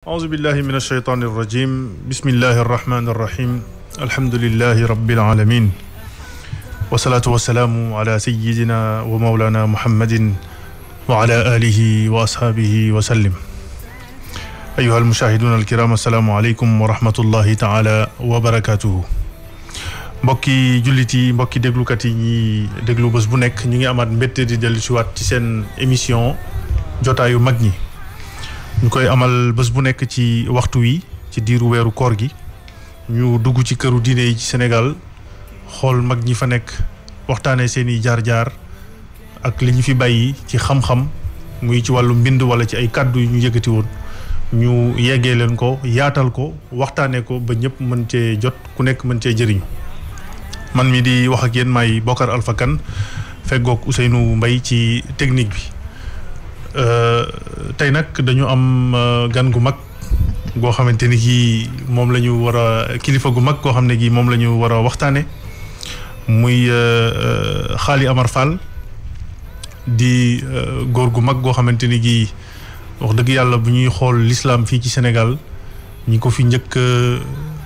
أعوذ بالله من الشيطان الرجيم بسم الله الرحمن الرحيم الحمد لله رب العالمين والصلاة والسلام على سيدنا ومولانا محمد وعلى آله وأصحابه وسلم أيها المشاهدون الكرام السلام عليكم ورحمة الله تعالى وبركاته mbokki jullit yi mbokki déglukat yi ñi déglu bés bu nekk ñu ngi amaat mbégte di dellu si waat ci seen émission jotaayu mag ñi ñu koy amal bés bu nekk ci waxtu wi ci diiru weeru koor gi ñu dugg ci këru diine yi ci Sénégal xool mag ñi fa nekk waxtaanee seeni jaar-jaar ak li ñu fi bàyyi ci xam-xam muy ci wàllu mbind wala ci ay kàddu yu ñu yëkkati woon ñu yeggee leen ko yaatal ko waxtaanee ko ba ñëpp mën cee jot ku nekk mën cee jëriñu man mi di wax ak yéen maay Bokar Alpha Kane feggoog Ousseynou Mbaye ci technique bi tey nag dañu am gan gu mag goo xamante ni kii moom la ñu war a kilifa gu mag goo xam ne gi moom la ñu war a waxtaane muy Xaali Amar Fall di góor gu mag goo xamante ni gi wax dëgg yàlla bu ñuy xool l'islam fii ci Sénégal ñi ko fi njëkk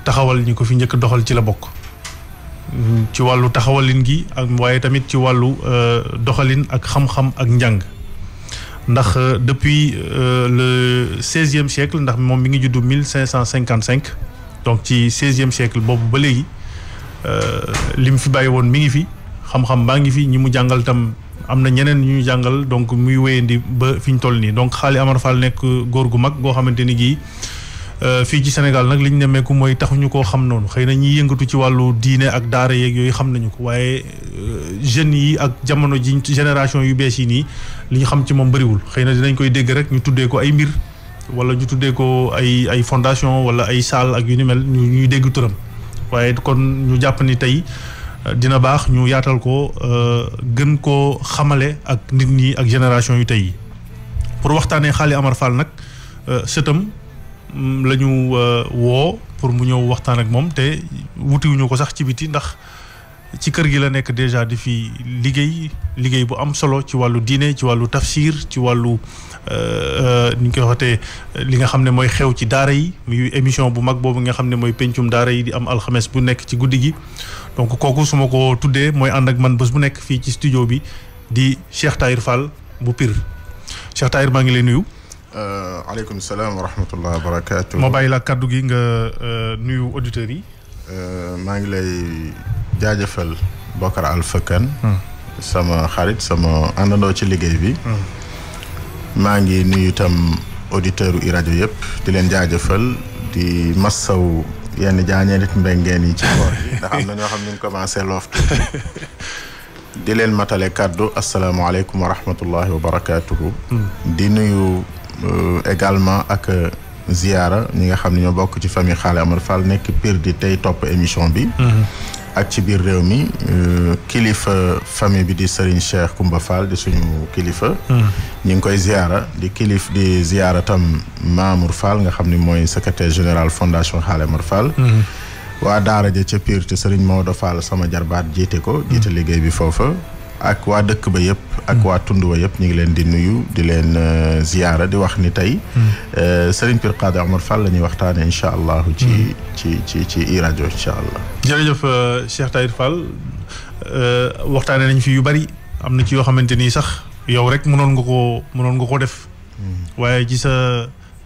taxawal ñi ko fi njëkk doxal ci la bokk ci wàllu taxawalin gi ak waaye tamit ci wàllu doxalin ak xam-xam ak njàng ndax depuis le 16e siècle ndax moom mi ngi juddu 1555 donc ci 16e siècle boobu ba léegi li mu fi bàyyi woon mi ngi fi xam-xam baa ngi fi ñi mu jàngal tam am na ñeneen ñu jàngal donc muy wéyandi ba fi ñu toll nii donc Xaali Amar Fall nekk góor gu mag goo xamante ni gii fii ci Sénégal nag li ñu nemmeeku mooy taxuñu koo xam noonu xëy na ñiy yëngatu ci wàllu diine ak daara yeeg yooyu xam nañu ko waaye jeunes yi ak jamono ji génération yu bees yi nii li ñu xam ci moom bëriwul xëy na dinañ koy dégg rek ñu tuddee ko ay mbir wala ñu tuddee ko ay fondation wala ay salle ak yu ni mel ñuy dégg turam waaye kon ñu jàpp ni tey dina baax ñu yaatal ko gën koo xamale ak nit ñi ak génération yu tey yi pour waxtaanee Xaali Amar Fall nag sëtam la ñu woo pour mu ñëw waxtaan ak moom te wutiwuñu ko sax ci biti ndax ci kër gi la nekk déjà di fi liggéey bu am solo ci wàllu diine ci wàllu tafsir ci wàllu ni ñu koy waxatee li nga xam ne mooy xew ci daara yi muy émission bu mag boobu nga xam ne mooy pencum daara yi di am alxames bu nekk ci guddi gi donc kooku su ma ko tuddee mooy ànd ak man bés bu nekk fii ci studio bi di Cheikh Tahir Fall bu Pire Cheikh Tahir maa ngi lay nuyu. aleykum salaam wa rahmatullah wa barakaatu. moo bàyyi la kàddu gi nga nuyu auditeurs yi. maa ngi lay jaajëfal Bokar Alpha Kane sama xarit sama àndandoo ci liggéey bi. maa ngi nuyu itam auditeurs yu rajo yëpp di leen jaajëfal di massaw yenn jaañee nit mbéngeen yi ci koor yi ndax am na ñoo xam ne ñu commencé loof tuuti di leen matale kàddu asalaamaaleykum wa rahmatullahi wa barakaatuhu. di nuyu. Également ak ziyaara ñi nga xam ne ñoo bokk ci famille Xaali Amar Fall nekk Pire di tey topp émission bi ak ci biir réew mi kilifa famille bi di Serigne Cheikh Koumba Fall di suñu kilifa ñi ngi koy ziyaara di ziyaara tam Mamour Fall nga xam ne mooy secrétaire général fondation Xaali Amar Fall waa daara ja ca Pire te Serigne Maodo Fall sama jarbaat jiite liggéey bi foofa ak waa dëkk ba yëpp ak waa tund ba yëpp ñu ngi leen di nuyu di leen ziyaara di wax ni tey Serigne Pire Xaadi Amar Fall la ñuy waxtaane incha allah ci i rajo incha allah. jërëjëf Cheikh Tahir Fall waxtaane nañ fi yu bari am na ci yoo xamante ni sax yow rek mënoon nga ko def waaye ci sa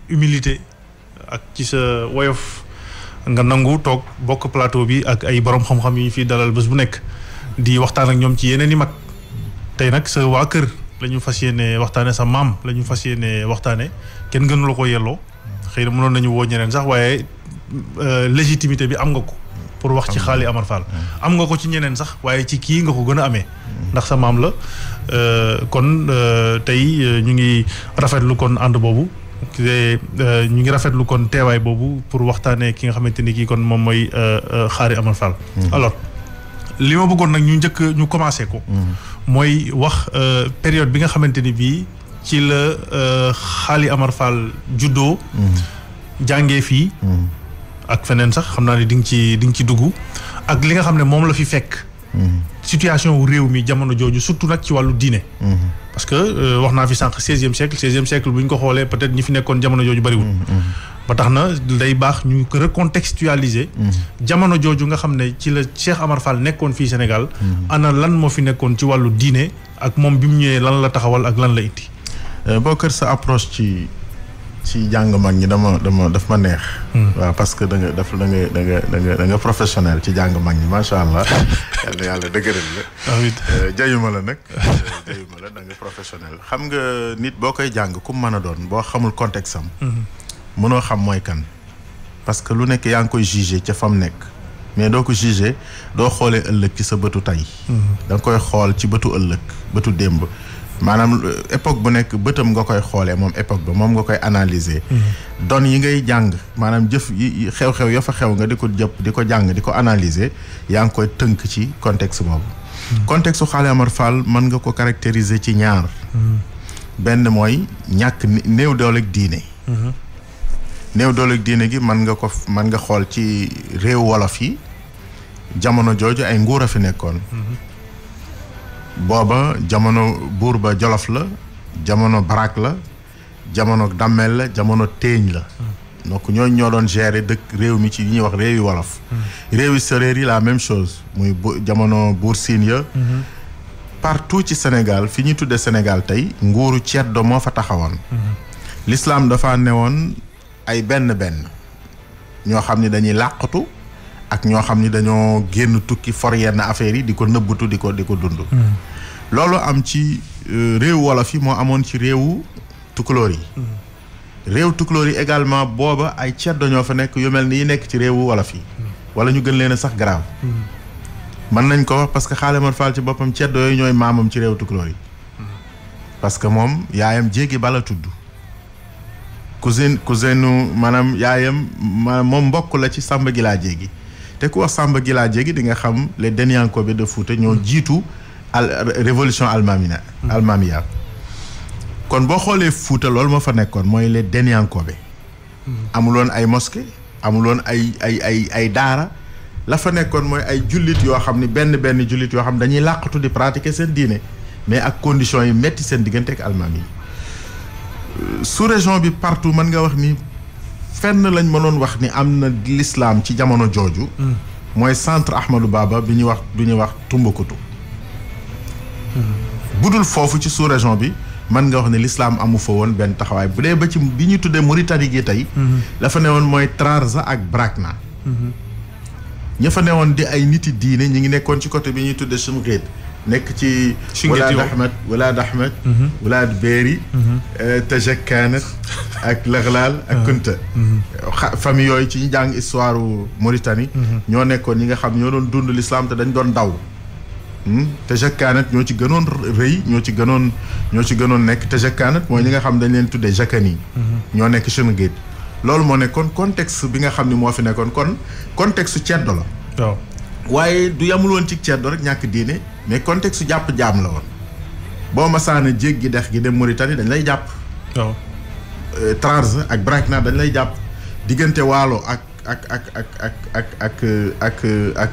humilité ak ci sa woyof nga nangu toog bokk plateau bi ak ay borom xam-xam yi ñu fi dalal bés bu nekk di waxtaan ak ñoom ci yeneen i mag tey nag sa waa kër la ñu fas yéene waxtaane sa maam la ñu fas yéene waxtaane kenn gënu la ko yelloo xëy na mënoon nañu woo ñeneen sax waaye légitimité bi am nga ko pour wax ci Xaali Amar Fall am nga ko ci ñeneen sax waaye ci kii nga ko gën a amee ndax sa maam la kon tey ñu ngi rafetlu kon ànd boobu te ñu ngi rafetlu kon teewaay boobu pour waxtaane ki nga xamante ni kii kon moom mooy Xaali Amar Fall alors li ma bëggoon nag ñu commencé ko mooy wax période bi nga xamante ni bii ci la Xaali Amar Fall juddoo jàngee fii ak feneen sax xam naa ne di nga ci dugg ak li nga xam ne moom la fi fekk situation wu réew mi jamono jooju surtout nag ci wàllu diine parce que wax naa fi sànq 16e siècle bu ñu ko xoolee peut-être ñi fi nekkoon jamono jooju bariwul ba tax na day baax ñu ko recontextualiser. jamono jooju nga xam ne ci la Cheikh Amar Fall nekkoon fii Sénégal. ana lan moo fi nekkoon ci wàllu diine ak moom bi mu ñëwee lan la taxawal ak lan la indi. boo kër sa approche ci jàng mag ñi daf ma neex. waaw parce que da nga professionnel ci jàng mag ñi macha allah. yàlla dëgëral la. amiin jayuma la nag. jayuma la da nga professionnel xam nga nit boo koy jàng ku mu mën a doon boo xamul contexte am. mënoo xam mooy kan. parce que lu nekk yaa ngi koy jugé ca fam nekk. mais doo ko jugé doo xoolee ëllëg ci sa bëtu tey. da nga koy xool ci bëtu ëllëg bëtu démb. maanaam époque bu nekk bëtam nga koy xoolee moom époque ba moom nga koy analyser. don yi ngay jàng maanaam jëf yi xew-xew ya fa xew nga di ko jëpp di ko jàng di ko analyser yaa ngi koy tënk ci contexte boobu. contexte Xaali Amar Fall mën nga ko caractériser ci ñaar. benn mooy ñàkk néew dooleeg diine. néew dooleeg diine gi mën nga xool ci réew wolof yi jamono jooju ay nguur a fi nekkoon. booba jamono buur ba Jolof la jamono Barak la jamono Dammel la jamono Téeñ la. donc ñooñu ñoo doon gérer dëkk réew mi ci ñuy wax réewi wolof. réewi séeréer yi la même chose muy jamono buur Siin ya. partout ci Sénégal fi ñuy tuddee Sénégal tey nguuru ceddo moo fa taxawoon. l'islam dafa newoon ay benn ñoo xam ni dañuy làqatu ak ñoo xam ni dañoo génn tukki for yenn affaires yi di ko nëbbatu di ko dund. loolu am ci réew wolof yi moo amoon ci réewu tukulóor yi. réew tukulóor yi également booba ay ceddo ñoo fa nekk yu mel ni yi nekk ci réewu wolof yi. wala ñu gën leen a sax garaaw. mën nañ ko wax parce que Xaali Amar Fall ci boppam ceddo yooyu ñooy maamam ci réew tukulóor yi. parce que moom yaayam jéegi bala tudd. cousinu maanaam yaayam moom mbokk la ci Samba Gila Jéegi te ku wax Samba Gila Jéegi di nga xam les Denyankobe de Fouta ñoo jiitu révolution almamiya kon boo xoolee Fouta loolu moo fa nekkoon mooy les Denyankobe. amuloon ay mosquée amuloon ay daara la fa nekkoon mooy ay jullit yoo xam ni benn jullit yoo xam dañuy làqatu di pratiquer seen diine mais ak conditions yi metti seen diggante ak almaami yi. sous région bi partout mën nga wax ni fenn lañ mënoon wax ni am na l'islam ci jamono jooju. mooy centre Ahmadou Baba bi ñuy wax Tombouctou. budul foofu ci sous région bi mën nga wax ne l'islam amu fa woon benn taxawaay bu dee ba ci bi ñu tuddee Mauritanie gi tey. la fa newoon mooy Trarza ak Brakna. ña fa newoon di ay niti diine ñi ngi nekkoon ci côté bi ñuy tuddee Chimguet. nekk ci Walaad Ahmed Walaad Beeri Tajakkaanat ak Laxlaal ak Kunta famille yooyu ci ñu jàng histoire Mauritanie ñoo nekkoon ñi nga xam ñoo doon dund l'islam te dañ doon daw Tajakkaanat ñoo ci gënoon rëy ñoo ci gënoon nekk Tajakkaanat mooy ñi nga xam dañ leen tuddee Jakani ñoo nekk Chimguet loolu moo nekkoon contexte bi nga xam ne moo fi nekkoon kon contexte ceddo la waaw waaye du yamul woon ci ceddo rek ñàkk diine mais contexte jàpp jaam la woon boo masaana jéggi dex gi dem Mauritanie dañ lay jàpp. waaw Trarza ak Brakna dañ lay jàpp diggante Waalo ak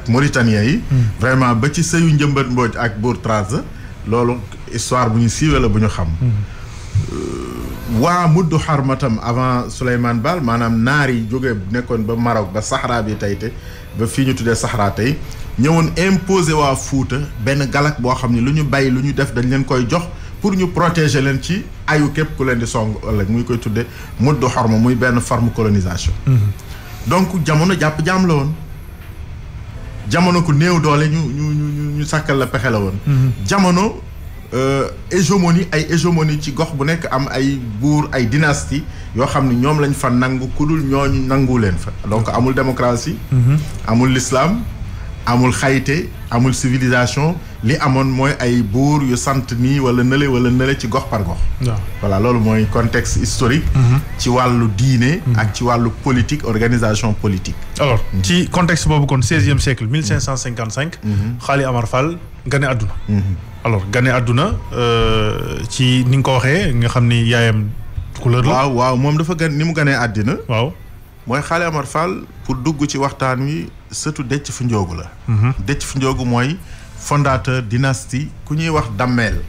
Mauritaniens yi. vraiment ba ci sëyu njëmbat mbooj ak buur Trarza loolu histoire bu ñu siiwee la bu ñu xam. waa muddu xarmatam avant Souleymane Baal maanaam naar yi jóge nekkoon ba Maroc ba Sahara bi tey te ba fii ñu tuddee Sahara tey ñëwoon imposé waa Fuuta benn galak boo xam ne lu ñu bàyyi lu ñu def dañ leen koy jox pour ñu protéger leen ci ayu képp ku leen di song ëllëg muy koy tuddee muddu xarma muy benn forme colonisation. donc jamono jàpp jaam la woon jamono ku néew doole ñu sàkkal la pexe la woon. jamono. hégémonie ci gox bu nekk am ay buur ay dynastie yoo xam ne ñoom lañ fa nangu ku dul ñooñu nangu leen fa donc amul démocratie amul l'islam amul xayte amul civilisation li amoon mooy ay buur yu sant nii wala nële ci gox par gox voilà loolu mooy contexte historique ci wàllu diine ak ci wàllu politique organisation politique alors ci contexte boobu kon 16e siècle 1555 Xaali Amar Fall gane àdduna alors gane àdduna ci ni nga ko waxee nga xam ni yaayam couleur la waaw moom dafa ni mu ganee àddina waaw mooy Xaali Amar Fall pour dugg ci waxtaan wi sëtu Déthié Fu Ndiogou la Déthié Fu Ndiogou mooy fondateur dynastie ku ñuy wax Dammel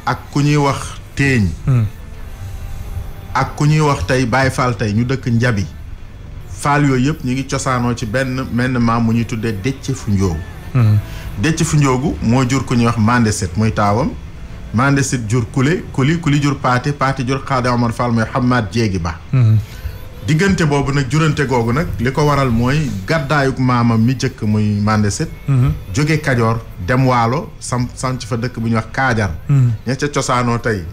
ak ku ñuy wax Téeñ ak ku ñuy wax tey Baye Fall tey ñu dëkk Njabi Fall yooyu yëpp ñu ngi cosaanoo ci menn maam mu ñuy tuddee Déthié Fu Ndioogu. Déthié Fu Ndioogu moo jur ku ñuy wax Mandé Set muy taawam Mandé Set jur kuli jur Paate jur Xaadi Omar Fall mooy Hamad Jéegi Ba. diggante boobu nag jurante googu nag li ko waral mooy gàddaayuk maamam mi jëkk muy Mandé Set jóge Kajoor dem Waalo sanc fa dëkk bu ñuy wax Kaajar. ña ca cosaanoo tey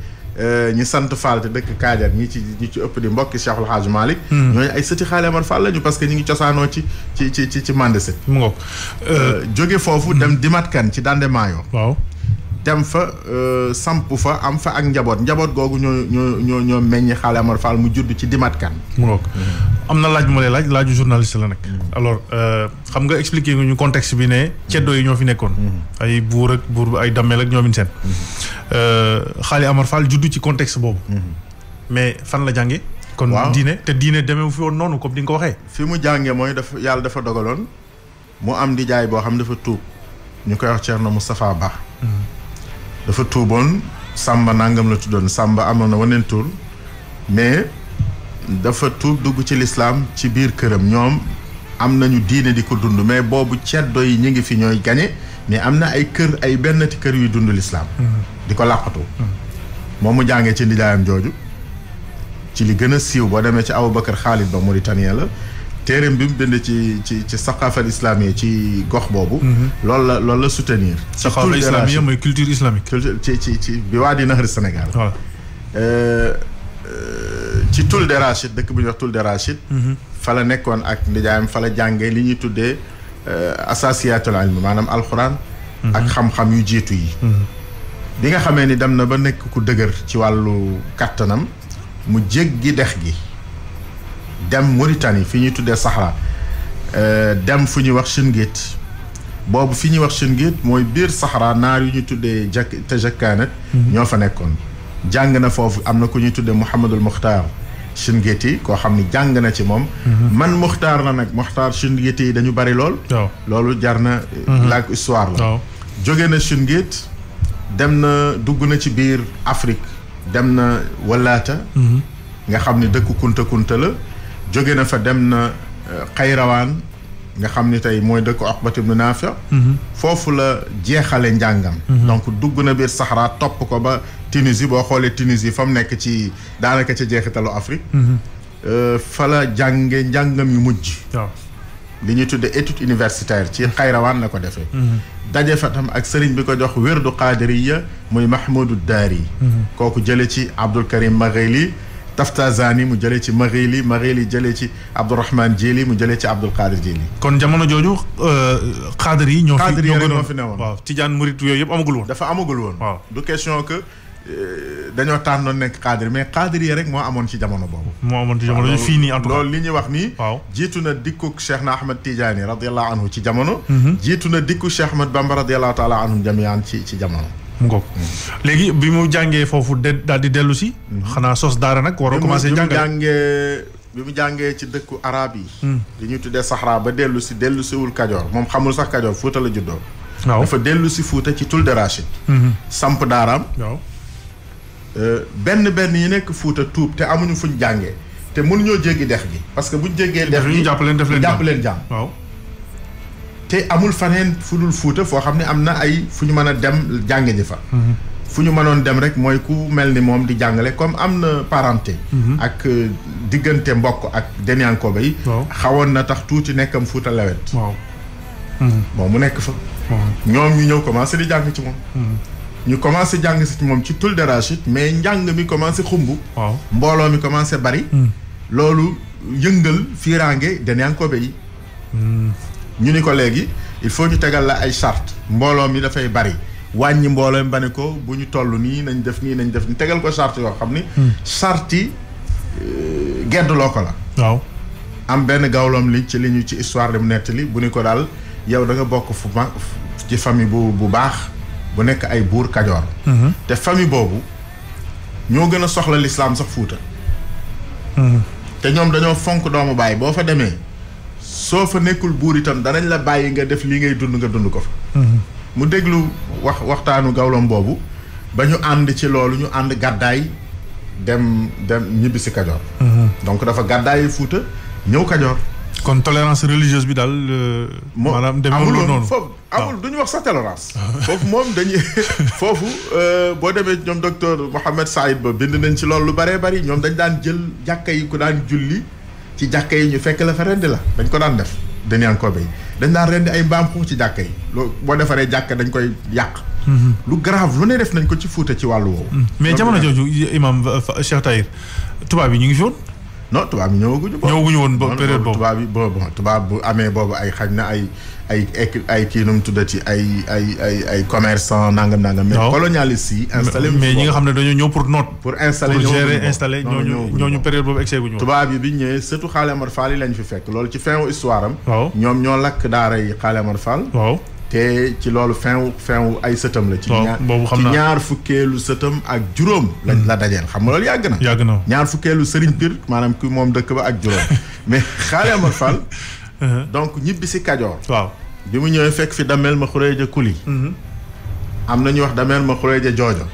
ñi sant Fall te dëkk Kaajar ñi ci ëpp di mbokki Cheikhul Hadj Malick. ñooñu ay sëti Xaali Amar Fall lañu parce que ñu ngi cosaanoo ci Mandé Set. mu ngoog jóge foofu dem Dimatkan ci Dande Maayo. waaw dem fa samp fa am fa ak njaboot googu ñoo meññi Xaali Amar Fall mu judd ci Dimatkan. mu ngoog am na laaj bu ma lay laaj laaju journaliste la nag. alors xam nga expliqué nga ñu contexte bi ne ceddo yi ñoo fi nekkoon. ay buur ay dammel ak ñoomin seen. Xaali Amar Fall juddu ci contexte boobu. mais fan la jànge kon diine te diine demewu fi woon noonu comme di nga ko waxee. fi mu jànge mooy yàlla dafa dogaloon mu am di jaay boo xam dafa tuub ñu koy wax Thierno Moustapha Ba. dafa tuuboon Samba nangam la tuddoon Samba amoon na waneen tur mais dafa tuub dugg ci lislaam ci biir këram ñoom am nañu diine di ko dund mais boobu ceddo yi ñu ngi fi ñooy gañe mais am na ay kër ay bennati kër yuy dund lislaam di ko làqatu moom mu jàngee ci ndijaayam jooju ci li gën a siiw boo demee ci Aboubacar Khalid Ba Mauritanien la téereem bi mu bind ci saqafal islamiyya ci gox boobu. loolu la soutenir. saqafa islamiyya mooy culture islamique. ci bi waa di naxari Sénégal. voilà ci Toul de Rachid dëkk bu ñuy wax Toul de Rachid. fa la nekkoon ak ndijaayam fa la jàngee li ñuy tuddee asasiyatul ilm maanaam alxuraan. ak xam-xam yu jiitu yi. bi nga xamee ni dem na ba nekk ku dëgër ci wàllu kattanam mu jéggi dex gi. dem Mauritanie fi ñuy tuddee Sahara dem fu ñuy wax Chingit boobu fi ñuy wax Chingit mooy biir Sahara naar yu ñuy tuddee Tajakkaanat ñoo fa nekkoon jàng na foofu am na ku ñuy tuddee Mouhamadul Mukhtar Chingiti koo xam ni jàng na ci moom man Mukhtar na nag Mukhtar Chingiti yi dañu bari lool loolu jar na laaj histoire la jóge na Chingit dem na dugg na ci biir Afrique dem na Walaata nga xam ni dëkku kunta la jóge na fa dem na Xayrawaan nga xam ni tey mooy dëkk Uqbat ibn Naafi foofu la jeexale njàngam donc dugg na biir Sahara topp ko ba Tunisie boo xoolee Tunisie fa mu nekk ci daanaka ca jeexitalu Afrique fa la jànge njàngam yu mujj li ñuy tudde étude universitaire ci Xayrawaan la ko defee daje fa tam ak sëriñ bi ko jox wérdu qaadiriya muy Mahmoudou Daari kooku jële ci Abdul Karim Maghili Taftazani mu jëlee ci Maghili jëlee ci Abdourahman Jili mu jëlee ci Abdul Qadir Jili. kon jamono jooju xaadir yi ñoo fi newoon waaw Tijaan murit yooyu yëpp amagul woon. dafa amagul woon. waaw du question que dañoo tànnoon nekk xaadir mais xaadir yi rek moo amoon ci jamono boobu. moo amoon ci jamono fii nii en tout cas loolu li ñuy wax nii. waaw jiitu na dikkuk Cheikh na Ahmad Tidiane radiyallahu anhu ci jamono. jiitu na dikkuk Cheikh Ahmad Bamba radiyallahu taala anhum jamian ci jamono. mu ngoog léegi bi mu jàngee foofu daal di dellu si. xanaa sos daara nag war a commencé jàngale bi mu jàngee ci dëkku arab yi. li ñuy tuddee Sahara ba dellu siwul Kajoor moom xamul sax Kajoor Fuuta la juddoo. waaw dafa dellu si Fuuta ci Toul de Rachid. samp daaraam. waaw benn yi nekk Fuuta tuub te amuñu fuñ jàngee te mënuñoo jéggi dex gi parce que buñ jéggee dex gi jàpp leen jàmm waaw. te amul faneen fu dul Fuuta foo xam ne am na ay fu ñu mën a dem jànge ji fa fu ñu mënoon dem rek mooy ku mel ni moom di jàngale comme am na parenté ak diggante mbokk ak Denyankooba yi xawoon na tax tuuti nekkam Fuuta lewet bon mu nekk fa ñoom ñu ñëw commencé di jàng ci moom ñu commencé jàng si ci moom ci Toul de Rachid mais njàng mi commencé xumb mbooloo mi commencé bari loolu yëngal fiiraange Denyankooba yi ñu ni ko léegi il faut ñu tegal la ay charte mbooloo mi dafay bari wàññi mbooloo mi ba ne ko bu ñu toll nii nañ def nii tegal ko charte yoo xam ni charte yi geddloo ko la waaw am benn gawloom li ci li ñu ci histoire li mu nettali bu ni ko daal yow da nga bokk ci famille bu baax bu nekk ay buur Kajoor te famille boobu ñoo gën a soxla l'islam sax Fuuta te ñoom dañoo fonk doomu baay boo fa demee soo fa nekkul buur itam danañ la bàyyi nga def li ngay dund ko fa mu déglu waxtaanu gawlom boobu ba ñu ànd ci loolu ñu ànd gàddaay dem ñibbi si Kajoor. donc dafa gàddaayi Fuuta ñëw Kajoor. kon tolérance religieuse bi daal. maanaam demewul noonu foofu amul du ñu wax sax tolérance. foofu moom dañuy foofu boo demee ñoom docteur Mohamed Saïd Ba bind nañ ci loolu lu bëree bëri ñoom dañ daan jël jàkka yi ku daan julli ci jàkka yi ñu fekk la fa rendi la dañ ko daan def dañu ko béy dañ daan rendi ay mbaam xuux ci jàkka yi loo boo defaree jàkka dañ koy yàq. lu grave lu ne def nañ ko ci Fuuta ci wàllu woowu. mais jamono jooju imam Cheikh Tahir tubaab yi ñu ngi fi woon. non tubaab yi ñëwaguñu. ñëwaguñu woon ba période boobu tubaab yi tubaab bu amee boobu ay xaj na ay kii nu mu tuddati ay commerçant nangam. mais colonialiste yi. installé mais ñi nga xam ne dañoo ñëw pour noot. pour installer pour gérer installer ñooñu période boobu excès guñu woon. tubaab yi bi ñu ñëwee surtout Xaali Amar Fall yi lañ fi fekk loolu ci fin wu histoire am. waaw ñoom ñoo lakk daara yi Xaali Amar Fall. waaw. te ci loolu fin wu ay sëtam la. ci ñaar fukkeelu sëtam ak juróom. la dajeel xam nga loolu yàgg na. yàgg na ñaar fukkeelu sëriñ Pir maanaam ki moom dëkk ba ak juróom. mais Xaali Amar Fall. donc ñibbi si Kajoor. waaw bi mu ñëwee fekk fi Damel ma xureeja Kuli. am na ñuy wax Damel ma xureeja Joojo.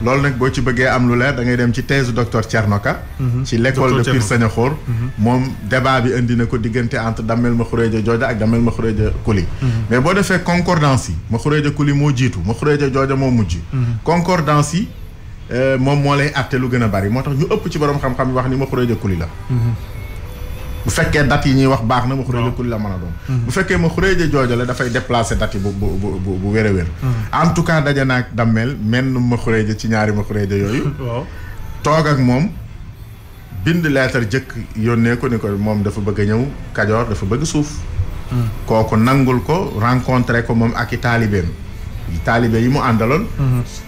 loolu nag boo ci bëggee am lu leer da ngay dem ci thèse docteur Thierno Ka. ci l'école de Pire Sénéxor. moom débat bi indi na ko diggante entre Damel ma xureeja Joojo ak Damel ma xureeja Kuli. mais boo defee concordance yi ma xureeja Kuli moo jiitu ma xureeja Joojo moo mujj. concordance yi moom moo lay àtte lu gën a bari moo tax ñu ëpp ci borom xam-xam yi wax ni ma xureeja Kuli la. bu fekkee date yi ñuy wax baax na ma xureeja Kuli la mën a doon. bu fekkee ma xureeja Joojo la dafay déplacer date yi bu wér a wér. en tout cas daje naag Damel menn ma xureeja ci ñaari ma xureeja yooyu. waaw toog ak moom bind leetar jëkk yónnee ko ni ko moom dafa bëgg a ñëw Kajoor dafa bëgg suuf. kooku nangul ko rencontré ko moom ak i taalibeem. taalibe yi mu àndaloon.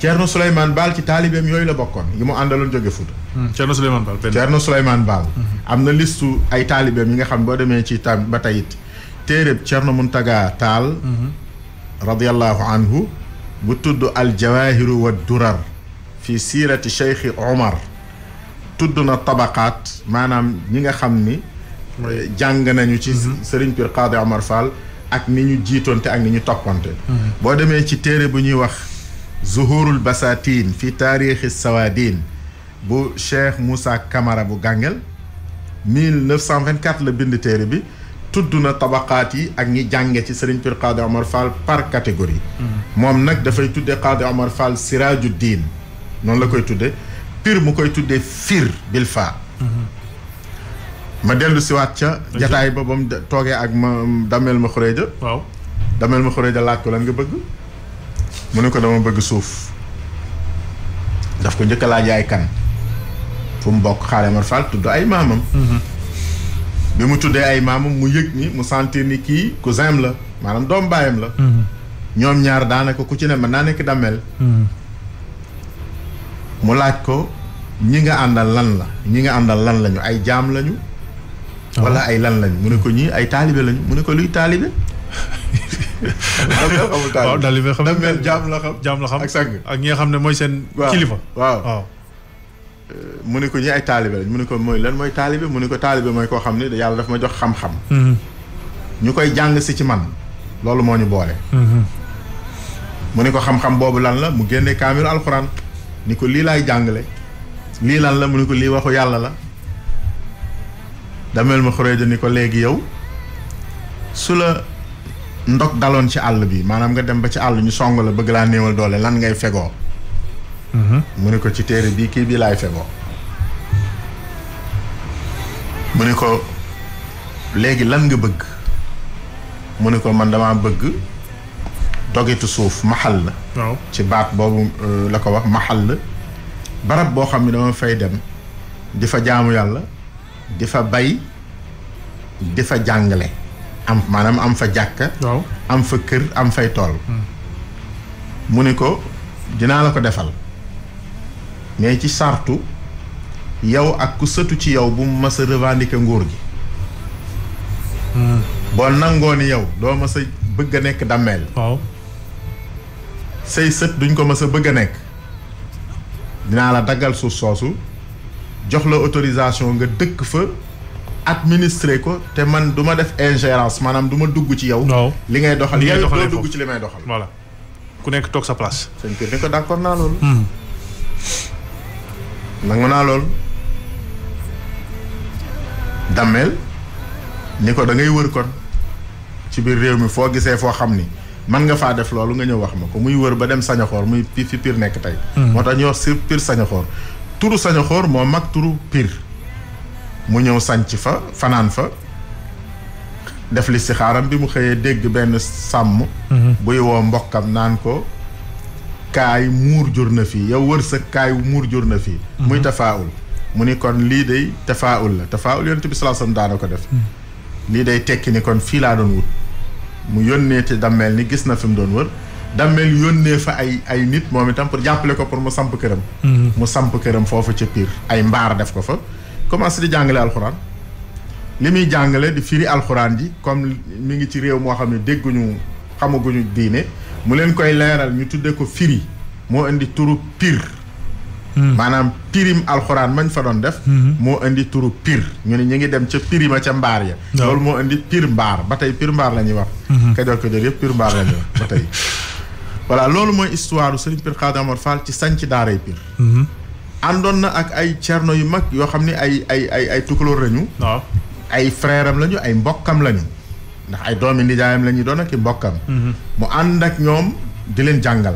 Thierno Souleymane Baal ci taalibeem yooyu la bokkoon yi mu àndaloon jóge Fuuta. Thierno Souleymane Baal. Thierno Souleymane Baal. am na listu ay taalibeem yi nga xam boo demee ci ba tey it téereb Thierno Muntaga Taal. radiyallahu anhu bu tudd al jawaahiru wa durar fi siirati Cheikh Omar. tudd na tabaqaat maanaam ñi nga xam ni. jàng nañu ci Serigne Pir Qaadi Omar Fall. ak ni ñu jiitoonte ak ni ñu toppante. boo demee ci téere bu ñuy wax zuhurul basatin fi taarixi sawadin bu Cheikh Moussa Camara bu Gàngel 1924 la bind téere bi tudd na tabaqaat yi ak ñi jànge ci Serigne Pir Qaadi Omar Fall par catégorie. moom nag dafay tuddee Qaadi Omar Fall siraaju diin noonu la koy tuddee Pir mu koy tuddee fir bil fa ma dellu si waat ca jataay ba mu toogee ak ma Damel ma xureeja. waaw Damel ma xureeja laaj ko lan nga bëgg mu ne ko dama bëgg suuf daf ko njëkk a laaj yaay kan fu mu bokk Xaali Amar Fall tudd ay maamam. bi mu tuddee ay maamam mu yëg ni mu sentir ni kii cousin la maanaam doom baayam la. ñoom ñaar daanaka ku ci ne mën naa nekk Damel. mu laaj ko ñi nga àndal lan la ñi nga àndal lan lañu ay jaam lañu. wala ay lan lañ mu ne ko ñii ay taalibe lañu mu ne ko luy taalibe. waaw taalibe xam Damel jaam la xam. jaam la xam ak sang ak ñi nga xam ne mooy seen. kilifa waaw. mu ne ko ñii ay taalibe lañ mu ne ko mooy lan mooy taalibe mu ne ko taalibe mooy koo xam ne yàlla daf ma jox xam-xam. ñu koy jàng si ci man loolu moo ñu boole. mu ne ko xam-xam boobu lan la mu génne kaamilu alxuraan ni ko lii laay jàngale. lii lan la mu ne ko lii waxu yàlla la. Damel ma xureeja ni ko léegi yow su la ndog daloon ci àll bi maanaam nga dem ba ci àll ñu song la bëgg laa néewal doole lan ngay fegoo. mu ne ko ci téere bii kii bii laay fegoo. mu ne ko léegi lan nga bëgg mu ne ko man damaa bëgg dogitu suuf maxal la. waaw ci baat boobu la ko wax maxal la. barab boo xam ne dama fay dem di fa jaamu yàlla di fa bay di fa jàngale am maanaam am fa jàkka am fa kër am fay tool mu ne ko dinaa la ko defal mais ci sartu yow ak ku sëtu ci yow bu mu mas a revendiquer nguur gi boo nangoo ni yow doo mas a bëgg a nekk Damel waaw say sët duñ ko mas a bëgg a nekk dinaa la daggal suuf soosu jox la autorisation nga dëkk fa administrer ko te man du ma def ingérence maanaam du ma dugg ci yow. li ngay doxal yow doo dugg ci li may doxal. voilà ku nekk toog sa place. sëñ Pir ni ko d'accord naa loolu. nangu naa loolu dammeel ni ko da ngay wër kon ci biir réew mi foo gisee foo xam ni man nga faa def loolu nga ñëw wax ma ko muy wër ba dem Sañaxoor muy fi Pire nekk tey moo tax ñu wax si Pire Sañaxoor turu Sañaxoor moo mag turu Pire mu ñëw sanc fa fanaan fa def li si xaaram bi mu xëyee dégg benn sàmm buy woo mbokkam naan ko kaay muur jur na fii yow wër sa kaay muur jur na fii muy tafaawul mu ni kon lii day tafaawul la tafaawul yonent bi sallallahu alayhi wasallam daana ko def lii day tekki ni kon fii laa doon wut mu yónnee te dammeel ni gis na fi mu doon wër dammeel yónnee fa ay nit moom itam pour jàppale ko pour mu samp këram mu samp këram foofu ca Pire ay mbaar def ko fa commencé di jàngale alxuraan li muy jàngale di firi alxuraan ji comme mi ngi ci réew moo xam ne dégguñu xamaguñu diine mu leen koy leeral ñu tuddee ko firi moo indi turu Pire maanaam pirim alxuraan mañ fa doon def moo indi turu Pire ñu ne ñu ngi dem ca pirima ca mbaar ya loolu moo indi Pire mbaar ba tey Pire mbaar la ñuy wax Kajoor yëpp Pire mbaar la ñuy wax ba tey voilà loolu mooy histoire u Serigne Pire Khady Amar Fall ci sanc daaray Pire àndoon na ak ay cerno yu mag yoo xam ne ay tukulóor lañu ay frère am lañu ay mbokkam lañu ndax ay doomi nijaayam la ñuy doon ak i mbokkam mu ànd ak ñoom di leen jàngal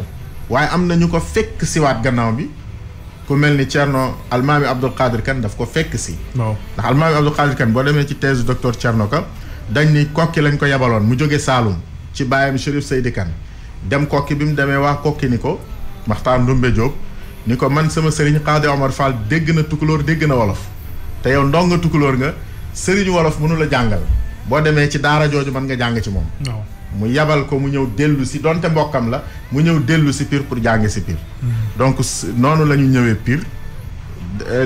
waaye am na ñu ko fekk siwaat gannaaw bi ku mel ni Thierno Almaami Abdul Qadir Kane daf ko fekk si ndax Almaami Abdul Qadir Kane boo demee ci thèse docteur Thierno Ka dañ ni kokki lañ ko yabaloon mu jóge Saalum ci baayam Chérif Seydi Kane dem kokki bi mu demee waa kokki ni ko Maxtaar Ndumbe Diop ni ko man sama sëriñ Khady Amar Fall dégg na tukulóor dégg na wolof te yow ndonga tukulóor nga sëriñu wolof mënu la jàngal boo demee ci daara jooju mën nga jàng ci moom mu yabal ko mu ñëw dellu si donte mbokkam la mu ñëw dellu si Pire pour jàng si Pire donc noonu la ñu ñëwee Pire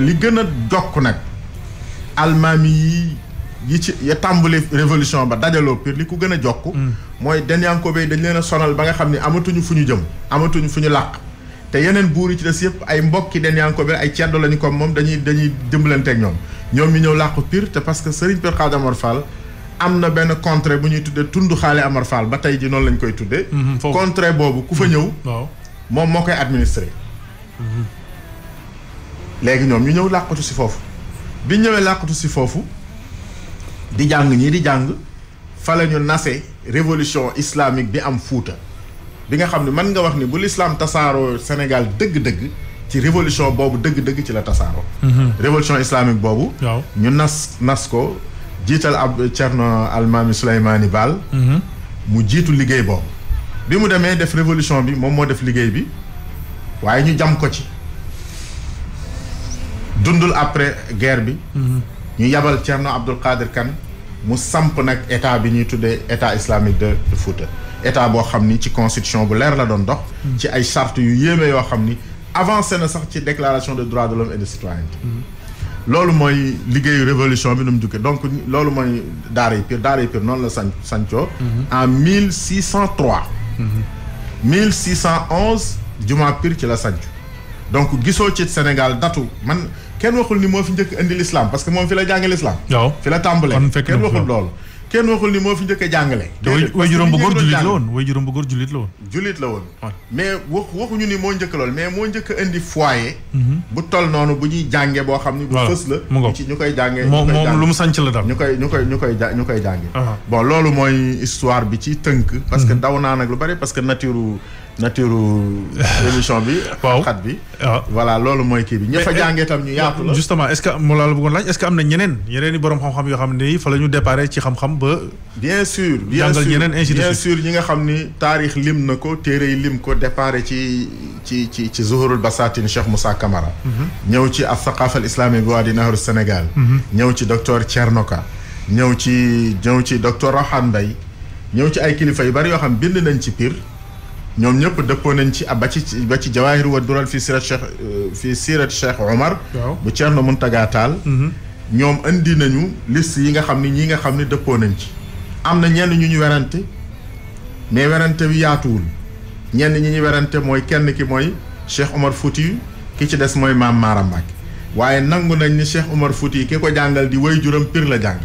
li gën a jokk nag almaami yi ci ya tàmbali révolution ba dajaloo Pire li ku gën a jokk mooy Denyankoobe dañ leen a sonal ba nga xam ne amatuñu fu ñu jëm amatuñu fu ñu làq te yeneen buur yi ci des yëpp ay mbokki Denyankoobe ay ceddo lañu comme moom dañuy dimbalante ak ñoom ñu ñëw làqu Pire te parce que Serigne Pire Khady Amar Fall am na benn contrée bu ñuy tuddee tundu Xaali Amar Fall ba tey ji noonu lañ koy tuddee contrée boobu ku fa ñëw moom moo koy administré léegi ñoom ñu ñëw làqatu si foofu bi ñëwee làqatu si foofu di jàng ñii di jàng fa la ñu nase révolution islamique bi am Fuuta bi nga xam ne mën nga wax ni bu l'islam tasaaroo Sénégal dëgg-dëgg ci révolution boobu dëgg-dëgg ci la tasaaroo révolution islamique boobu ñu nas ko jiital ab Thierno Almaami Souleymane Baal mu jiitu liggéey boobu bi mu demee def révolution bi moom moo def liggéey bi waaye ñu jam ko ci dundul après guerre bi ñu yabal Thierno Abdul Qadir Kane mu samp nag état bi ñuy tuddee état islamique de Fouta état boo xam ni ci constitution bu leer la doon dox ci ay charte yu yéeme yoo xam ni avancé na sax ci déclaration des droits de l'homme et de citoyenneté loolu mooy liggéeyu révolution bi nu mu jukkee donc loolu mooy daaray Pire noonu la sancoo en 1603 1611 jumaa Pire ci la sancu donc gisoo ci Sénégal datu man kenn waxul ni moo fi njëkk indi l'islam parce que moom fi la jànge l'islam fi la tàmbalee kenn waxul loolu kenn waxul ni moo fi njëkk a jàngale way juróom bu góor jullit la woon way juróom bu góor jullit la woon mais waxuñu ni moo njëkk loolu mais moo njëkk a indi foyer bu toll noonu bu ñuy jànge boo xam ni bu fës la ci ñu koy jànge moom lu mu sanc la daal ñu koy jànge bon loolu mooy histoire bi ci tënk parce que daw naa nag lu bari parce que nature émission bi xat bi voilà loolu mooy kii bi ña fa jàngee tam ñu yaatu la justement est-ce que moo la bëggoon laaj est-ce que am na yeneen i borom xam-xam yoo xam ne fa la ñu déparé ci xam-xam ba bien sûr ñi nga xam ni taarix lim na ko téere yi lim ko déparé ci Zuhurul Basatin Cheikh Moussa Camara ñëw ci as-saqafa al-islamique bi Wadi Nahru Sénégal ñëw ci docteur Thierno Ka ñëw ci docteur Rohan Mbaye ñëw ci ay kilifa yu bari yoo xam bind nañ ci Pire ñoom ñëpp dëppoo nañ ci ba ci Jawahir wa Dural fii sirat Cheikh Omar bu Thierno Mountaga Tall ñoom indi nañu liste yi nga xam ni ñi nga xam ni dëppoo nañ ci am na ñenn ñu werante mais werante bi yaatuwul ñenn ñi ñu werante mooy kenn ki mooy Cheikh Omar Fouti ki ci des mooy Maam Maaram Mbàkke waaye nangu nañ ni Cheikh Omar Fouti ki ko jàngal di way juram Pire la jàng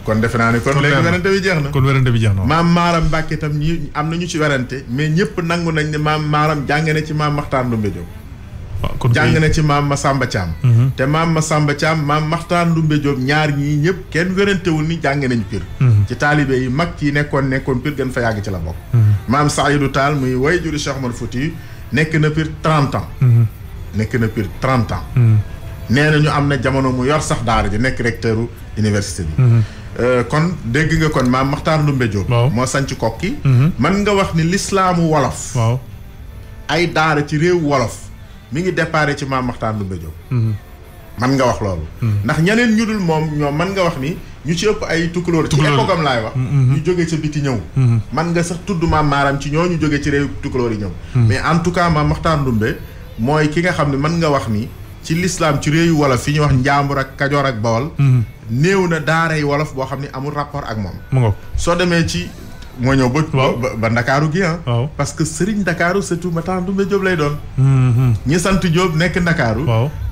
kon defe naa ni kon léegi werante bi jeex na Maam Maaram Mbàkke itam ñi am na ñu ci werante mais ñëpp nangu nañ ne Maam Maaram jàng na ci Maam Maxtaar Ndumbe Jóob jàng na ci maam Masamba Thiam. te maam Masamba Thiam maam Maxtaar Ndumbe Diop ñaar ñii ñëpp kenn wérantewul ni jàng nañ Pire. ci taalibe yi mag yi nekkoon Pire gën fa yàgg ci la bokk. maam Saïdou Tall muy way juri Cheikh Omar Fouti nekk na Pire 30 ans. nekk na Pire 30 ans. nee na ñu am na jamono mu yor sax daara ji nekk recteuru université bi. kon dégg nga kon maam Maxtaar Ndumbe Diop. moo sanc Kokki. mën nga wax ni lislaamu wolof. ay daara ci réew wolof mi ngi déparé ci maam Maxtaar Ndumbe Diop. mën nga wax loolu. ndax ñeneen ñu dul moom ñoom mën nga wax ni ñu ci ëpp ay tukulóor ci épogam laay wax. ñu jóge ca biti ñëw. mën nga sax tudd maam Maaram ci ñoo ñu jóge ci réew tukulóor yi ñëw. mais en tout cas maam Maxtaar Ndumbe mooy ki nga xam ne mën nga wax ni ci lislaam ci réew wolof fi ñuy wax Njaambur ak Kajoor ak Bawol. néew na daaray wolof boo xam ne amul rapport ak moom. soo demee ci. moo ñëw ba Ndakaaru gi parce que Serigne Ndakaaru surtout Maxtaar Ndumbe Diop lay doon. ñi sant Diop nekk Ndakaaru.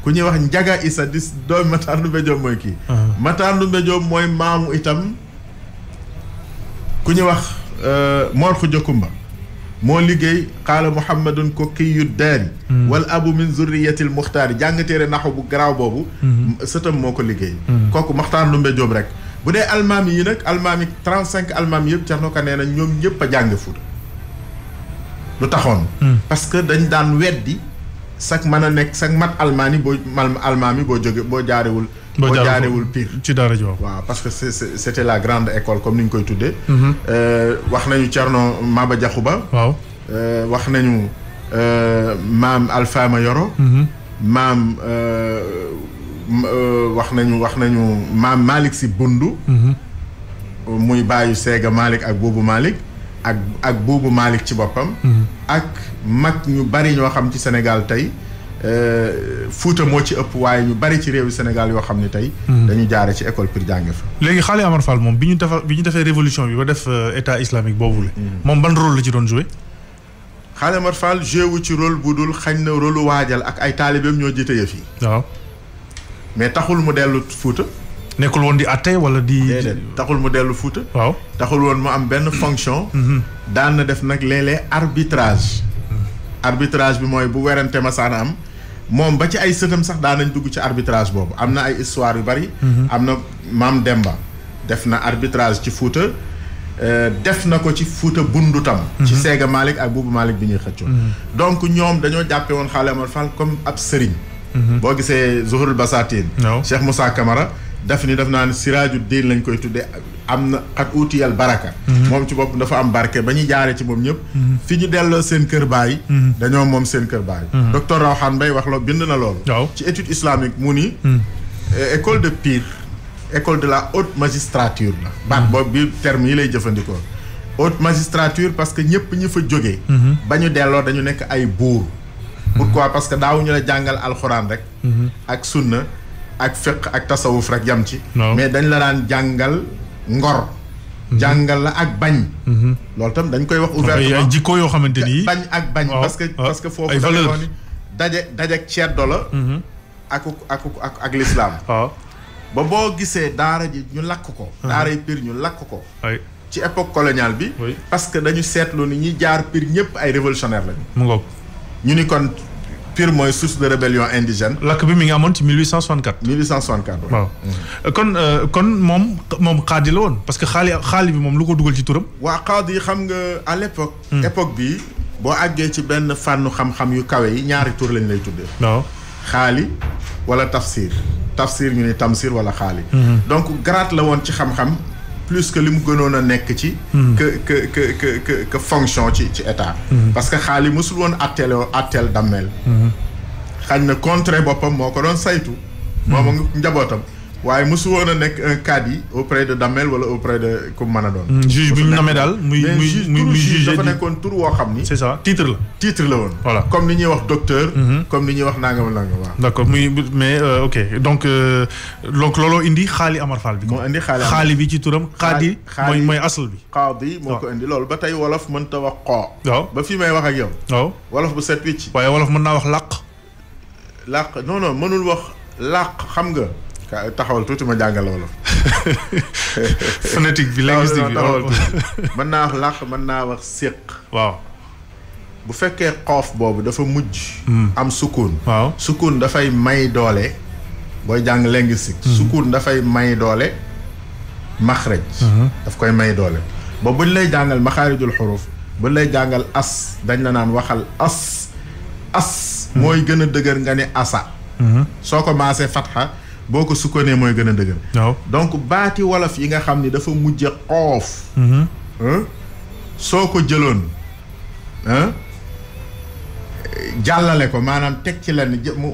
ku ñuy wax Njaga Issa di doomi Maxtaar Ndumbe Diop mooy kii. Maxtaar Ndumbe Diop mooy maamu itam ku ñuy wax Mor Xuja Kumba moo liggéey xaala Muhammadun ko kiyu daari wal abu min zurriyatil muxtaari jàng téere naxu bu garaaw boobu. sëtam moo ko liggéey. kooku Maxtaar Ndumbe Diop rek. bu dee almaami yi nag almaami 35 almaami yëpp Cerno Ka nee na ñoom ñëpp a jàng Fuuta lu taxoon parce que dañ daan weddi sax mën a nekk sax mat almaami boo jóge boo jaarewul Pire ci daara ji waaw parce que c'était la grande école comme ni ñu koy tuddee wax nañu Cerno Maba Jaxu Ba wax nañu maam Alfaama Yoro maam wax nañu maam Malick Sy Bundu muy bàyyu Seega Malick ak Buubu Malick ak Buubu Malick ci boppam ak mag ñu bari ñoo xam ci Sénégal tey Fuuta moo ci ëpp waaye ñu bari ci réewu Sénégal yoo xam ne tey dañu jaare ci école Pire jànge fa léegi Xaali Amar Fall moom bi ñu defee révolution bi ba def état islamique boobu la moom ban rôle la ci doon joué Xaali Amar Fall joué wu ci rôle bu dul xañ na rôle waajal ak ay taalibeem ñoo jiite yëf yi waaw mais taxul mu dellu Fuuta nekkul woon di àtte wala di taxul mu dellu Fuuta waaw taxul woon mu am benn fonction daan na def nag léeg-léeg arbitrage bi mooy bu werante masaana am moom ba ci ay sëtam sax daan nañ dugg ci arbitrage boobu am na ay histoire yu bari am na Maam Demba def na arbitrage ci Fuuta def na ko ci Fuuta Bundu tam ci Seega Malick ak Buubu Malick bi ñuy xëccoo donc ñoom dañoo jàppe woon Xaali Amar Fall comme ab sëriñ boo gisee Zuhurul Basatin Cheikh Moussa Camara daf naa ne Siraaju Diin lañ koy tuddee am na xat uutiyal baraka moom ci bopp dafa am barke ba ñu jaaree ci moom ñëpp fi ñu delloo seen kër baay dañoo moom seen kër baay docteur Rawhan Mbaye wax loo bind na loolu ci étude islamique mu ni école de Pire école de la haute magistrature la baat boobu bi terme yi lay jëfandikoo haute magistrature parce que ñëpp ñi fa jógee ba ñu delloo dañu nekk ay buur pourquoi parce que daawuñu la jàngal alxuraan rek ak sunna ak fiqh ak tasawuf rek yam ci mais dañ la daan jàngal ngor jàngal la ak bañ loolu tam dañ koy wax ouvertement ay jikko yoo xamante ni bañ ak bañ parce que foofu dafa doon ni daje ceddo la ak l'islam ba boo gisee daara ji ñu lakk ko daara yi Pire ñu lakk ko ci époque coloniale bi parce que dañu seetlu ni ñi jaar Pire ñëpp ay révolutionnaire lañu mu ngoog ñu ni kon Pire mooy source de rébellion indigène. lakk bi mi ngi amoon ci 1864. 1864 waaw kon moom xaadi la woon parce que xaali bi moom lu ko dugal ci turam. waa xaadi yi xam nga à l'époque. époque bii boo àggee ci benn fànnu xam-xam yu kawe yi ñaari tur lañ lay tuddee. waaw xaali wala tafsir ñu ne tamsir wala xaali. donc grade la woon ci xam-xam. plus que li mu gënoon a nekk ci que fonction ci état parce que xaali mosul woon atteel dammeel xañ na contre boppam moo ko doon saytu moom a njabootam waaye mosul woon a nekk un cadi auprès de dammeel wala auprès de ku mën a doon juge bu ñu nommé daal muy juge dafa nekkoon tur woo xam ni c'est ça titre la woon voilà comme ni ñuy wax docteur comme ni ñuy wax nangam waaw d'accord mais ok donc looloo indi Xaali Amar Fall bi moo indi xaali bi ci turam xaadi mooy asal bi xaadi moo ko indi loolu ba tey wolof mënta wax xoo waaw ba fii may wax ak yow waaw wolof bu set wicc waaye wolof mën naa wax làq non mënul wax làq xam nga taxawal tuuti ma jàngal wolof phonétique bi linguistique bi mën naa wax làq mën naa wax séq waaw bu fekkee xoof boobu dafa mujj am sukun waaw sukun dafay may doole booy jàng linguistique sukun dafay may doole maxraj daf koy may doole ba buñ lay jàngal maxaarijul xuruf buñ lay jàngal as dañ la naan waxal as mooy gën a dëgër nga ne asa soo ko maasee fatxa boo ko sukkanee mooy gën a dëgër waaw donc baati wolof yi nga xam ni dafa mujj xoof soo ko jëloon jàllale ko maanaam teg ci lenn mu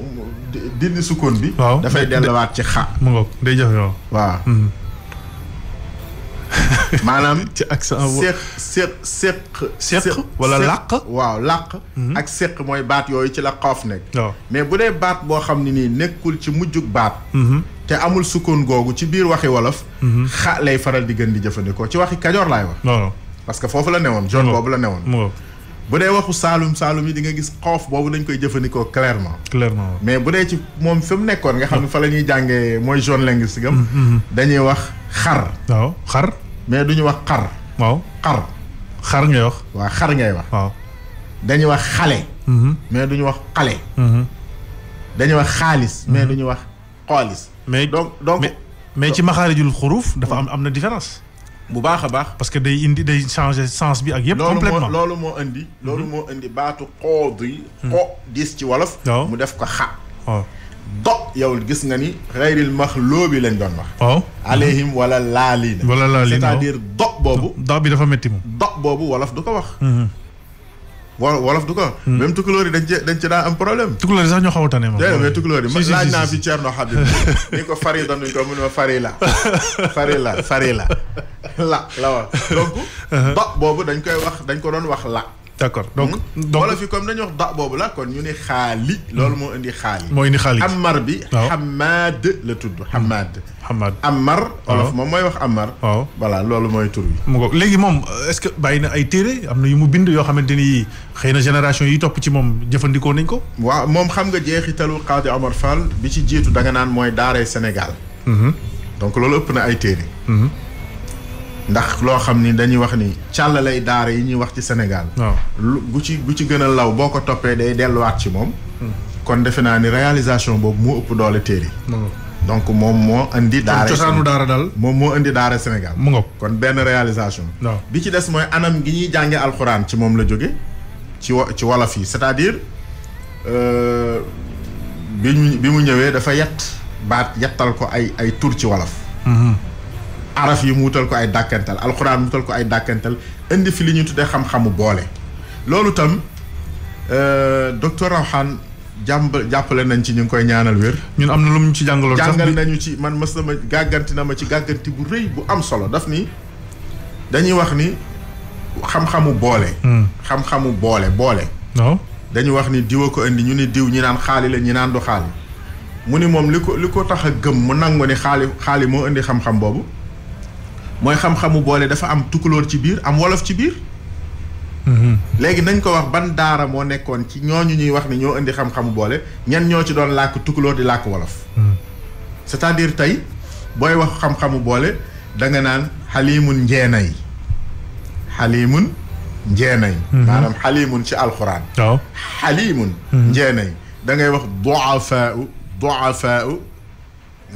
dindi sukkoon bi dafay delluwaat ci xa mu ngoog day jafe waaw maanaam ci accent séq wala làq waaw làq ak séq mooy baat yooyu ci la xoof nekk mais bu dee baat boo xam ne nii nekkul ci mujjug baat te amul sukkoon googu ci biir waxi wolof xa lay faral di gën di jëfandikoo ci waxi kajoor laay wax parce que foofu la newoon zone boobu la newoon bu dee waxu saalum yi di nga gis xoof boobu dañ koy jëfandikoo clairement mais bu dee ci moom fi mu nekkoon nga xam ne fa la ñuy jàngee mooy zone linguistique am dañuy wax xar xar mais duñu wax xar xar ngay wax waaw xar ngay wax dañuy wax xale mais duñu wax xale dañuy wax xaalis mais duñu wax xaalis mais donc mais ci maxaarijul xuruf dafa am na différence bu baax a baax parce que day changer sens bi ak yëpp complètement loolu moo indi baatu xood yi xo dis ci wolof mu def ko xa do yow gis nga ni xayril maxloobi lañ doon wax alayhim wala laaliina c'est-à-dire do boobu do bi dafa métti moom do boobu wolof du ko wax wolof du ko wax même tukulóor yi dañ ci daan am problème tukulóor yi sax ñoo xaw a tane moom mais tukulóor yi laaj naa fi Ceerno Habib ni ko fari doon nuñ ko mun ma fari la la wax donc do boobu dañ ko doon wax la d'accord donc wolof yi comme dañuy wax da boobu la kon ñu ne xaali loolu moo indi xaali moo indi xaali amar bi xamaad la tudd xamaad amar wolof moom mooy wax amar voilà loolu mooy tur bi mu ko léegi moom est-ce que bàyyi na ay téere am na yu mu bind yoo xamante ni xëy na génération yi topp ci moom jëfandikoo nañ ko waaw moom xam nga jeexitalu Qaadi Omar Fall bi ci jiitu da nga naan mooy daaray Sénégal donc loolu ëpp na ay téere ndax loo xam ni dañuy wax ni càllalay daara yi ñuy wax ci Sénégal gu ci gën a law boo ko toppee day delluwaat ci moom kon defe naa ni réalisation boobu moo ëpp doole téere donc moom moo indi daara cosaanu daara daal moom moo indi daara Sénégal mu ngoog kon benn réalisation bi ci des mooy anam gi ñuy jànge alxuraan ci moom la jóge ci wolof yi c'est-à-dire bi mu ñëwee dafa yettal ko ay tur ci wolof araf yi mu wutal ko ay dàkkantal alxuraan mu wutal ko ay dàkkantal indi fi li ñu tuddee xam-xamu boole loolu tam docteur Rawhan jàppale nañ ci ñu ngi koy ñaanal wér ñun am na lu mu ci jàngaloon sax jàngal nañu ci man mës na ma gàgganti bu rëy bu am solo daf ni dañuy wax ni xam-xamu boole xam-xamu boole dañuy wax ni diw a ko indi ñu ni diw ñi naan xaali la ñi naan du xaali mu ni moom li ko tax a gëm mu nangu ni xaali moo indi xam-xam boobu mooy xam-xamu boole dafa am tukulóor ci biir am wolof ci biir léegi nañ ko wax ban daara moo nekkoon ci ñooñu ñuy wax ni ñoo indi xam-xamu boole ñan ñoo ci doon làkk tukulóor di làkk wolof c'est-à-dire tey booy wax xam-xamu boole da nga naan xalimun njeenay maanaam xalimun ci alxuraan xalimun njeenay da ngay wax duafaa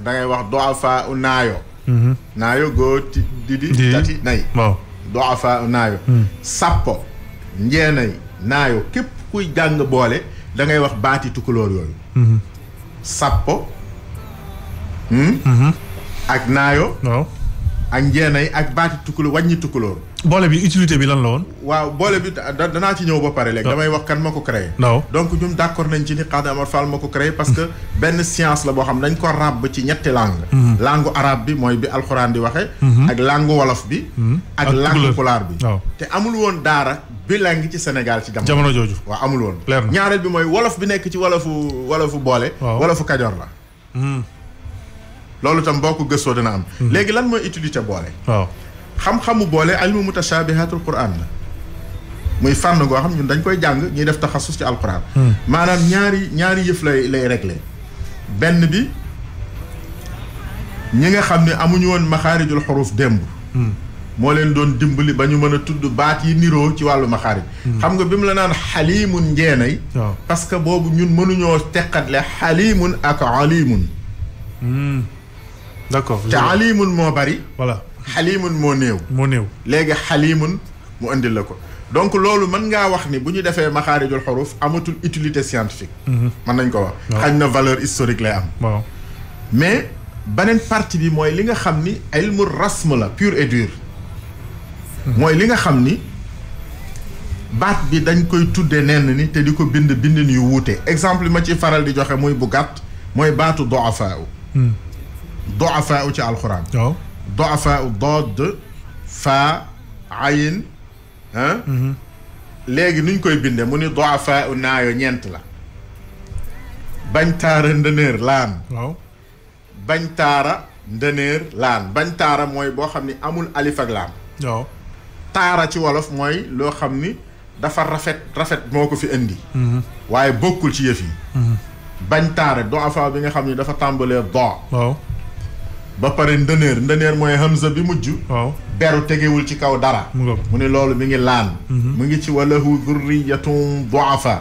da ngay wax duafaa naayo góor di tati nay duafaa naayo sàppo njeenay naayo képp kuy jàng boole da ngay wax baati tukulóor yooyu sàppo ak naayo ak njeenay ak baati tukulóor wàññi tukulóor boole bi utilité bi lan la woon waaw boole bi danaa ci ñëw ba pare léegi damay wax kan ma ko créé donc ñun d'accord nañ ci ni Qaadi Omar Fall ma ko créé parce que benn science la boo xam dañ ko ràbb ci ñetti langue langue arabe bi mooy bi alxuraan di waxe ak langue wolof bi ak langue pulaar bi te amul woon daara bilingue ci Sénégal ci jamono jooju waaw amul woon ñaareel bi mooy wolof bi nekk ci wolofu boole wolofu kajoor la loolu tam boo ko gëstoo dina am léegi lan mooy utilité boole xam-xamu boole ilmu mutashabihatul quran la muy fànn goo xam ñun dañ koy jàng ñuy def taxasus ci alquran maanaam ñaari yëf lay régler benn bi ñi nga xam ne amuñu woon maxaarijul xuruf démb moo leen doon dimbali ba ñu mën a tudd baat yi niroo ci wàllu maxaarij xam nga bi mu la naan xalimun njeenay parce que boobu ñun mënuñoo teqatle xalimun ak alimun d'accord te alimun moo bari voilà xalimun moo néew léegi xalimun mu indil la ko donc loolu mën ngaa wax ni bu ñu defee maxaarijul xuruf amatul utilité scientifique mën nañ ko wax xañ na valeur historique lay am waaw mais beneen partie bi mooy li nga xam ni ilmu rasm la pur et dur mooy li nga xam ni baat bi dañ koy tudde nenn ni te di ko bind bindin yu wuute exemple yi ma ci faral di joxe muy bu gàtt mooy baatu du'afaa ci alxuraan du'afaa dood faa ayin léegi nuñ koy binde mu ni du'afaa naayo ñeent la bañ taara ndëneer laan bañ taara ndëneer laan bañ taara mooy boo xam ni amul alif ak laam taara ci wolof mooy loo xam ni dafa rafet moo ko fi indi waaye bokkul ci yëf yi bañ taara du'afaa bi nga xam ni dafa tàmbalee do ba pare ndëneer mooy hamza bi mujj beru tegewul ci kaw dara mu ni loolu mi ngi laan mu ngi ci walahu dhurriyatun du'afa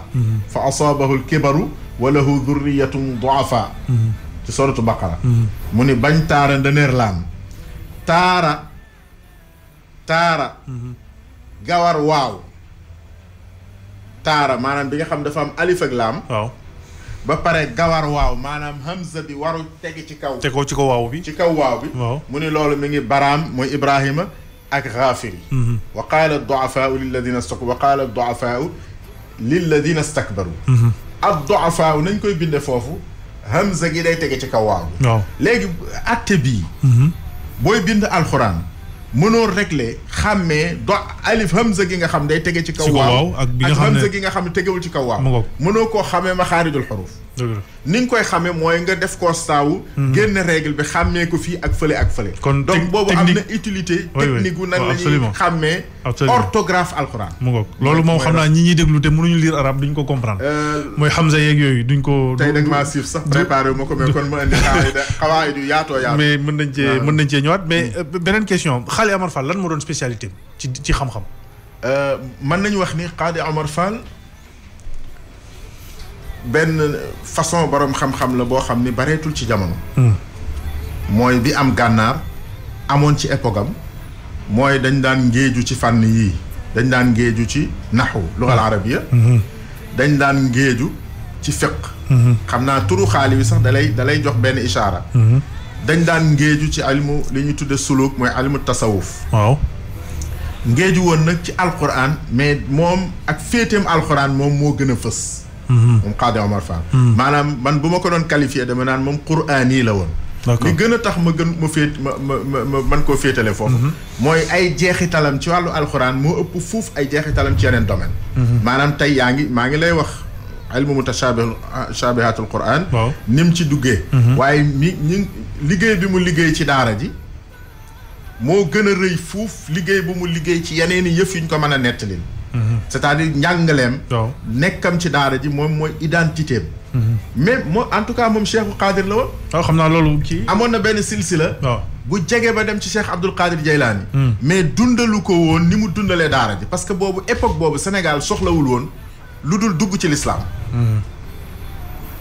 fa asaabahu al-kibaru walahu dhurriyatun du'afa ci suratu baqara mu ni bañ taara ndëneer laan taara gawar waaw taara maanaam bi nga xam dafa am alif ak laam ba pare gawar waaw maanaam hamza bi waru tegi ci kaw ci kaw waaw bi mu ni loolu mi ngi baraam mooy ibrahima ak xaafiri wa qaala ad-du'afaa'u lilladina istakbaru wa qaala ad-du'afaa'u lilladina istakbaru ad-du'afaa'u nañ koy binde foofu hamza gi day tege ci kaw waaw bi léegi atte bii booy bind alxuraan mënoo régler xàmmee alif hamza gi nga xam day tege ci kaw waaw ak hamza gi nga xam ne tegewul ci kaw waaw mënoo koo xamee maxaarijul xuruf ni nga koy xamee mooy nga def constat wu génn règle bi xàmmee ko fii ak fële kon donc boobu am na utilité technique gu nan la ñuy xàmmee orthographe alxuraan mu ngoog loolu moom xam naa ñi ñuy déglu te mënuñu lire arabe duñ ko comprendre mooy hamza yeeg yooyu duñ ko tey dag maa siif sax préparé wu ma ko mais kon ma indi xawaayid yu yaatoo mais mën nañ cee ñëwaat mais beneen question Xaali Amar Fall lan moo doon spécialité ci xam-xam mën nañu wax ni Xaali Amar Fall benn façon borom xam-xam la boo xam ni bareetul ci jamono mooy bi am gànnaar amoon ci époque am mooy dañ daan ngéeju ci fànn yii dañ daan ngéeju ci naxwu lugal arabiya dañ daan ngéeju ci fiq xam naa turu Xaali wi sax dalay jox benn ishaara dañ daan ngéeju ci ilmu li ñuy tudde suluk mooy ilmu tasawuf ngéeju woon nag ci alquran mais moom ak féeteem alquran moom moo gën a fës moom Xaadi Omar Fall maanaam man bu ma ko doon qualifié dama naan moom quraan yi la woon li gën a tax ma man koo féetale foofu mooy ay jeexitalam ci wàllu alquran moo ëpp fuuf ay jeexitalam ci yeneen domaine maanaam tey maa ngi lay wax ilmu mutashabihatul quran ni mu ci duggee waaye liggéey bi mu liggéey ci daara ji moo gën a rëy fuuf liggéey bu mu liggéey ci yeneeni yëf yuñ ko mën a nettalil c'est-à-dire njàngaleem nekkam ci daara ji moom mooy identité mais moom en tout cas moom Cheikh Qadir la woon xam naa loolu kii amoon na benn silsila bu jege ba dem ci Cheikh Abdul Qadir Jaylaani mais dundalu ko woon ni mu dundalee daara ji parce que boobu époque boobu Sénégal soxlawul woon lu dul dugg ci l'islam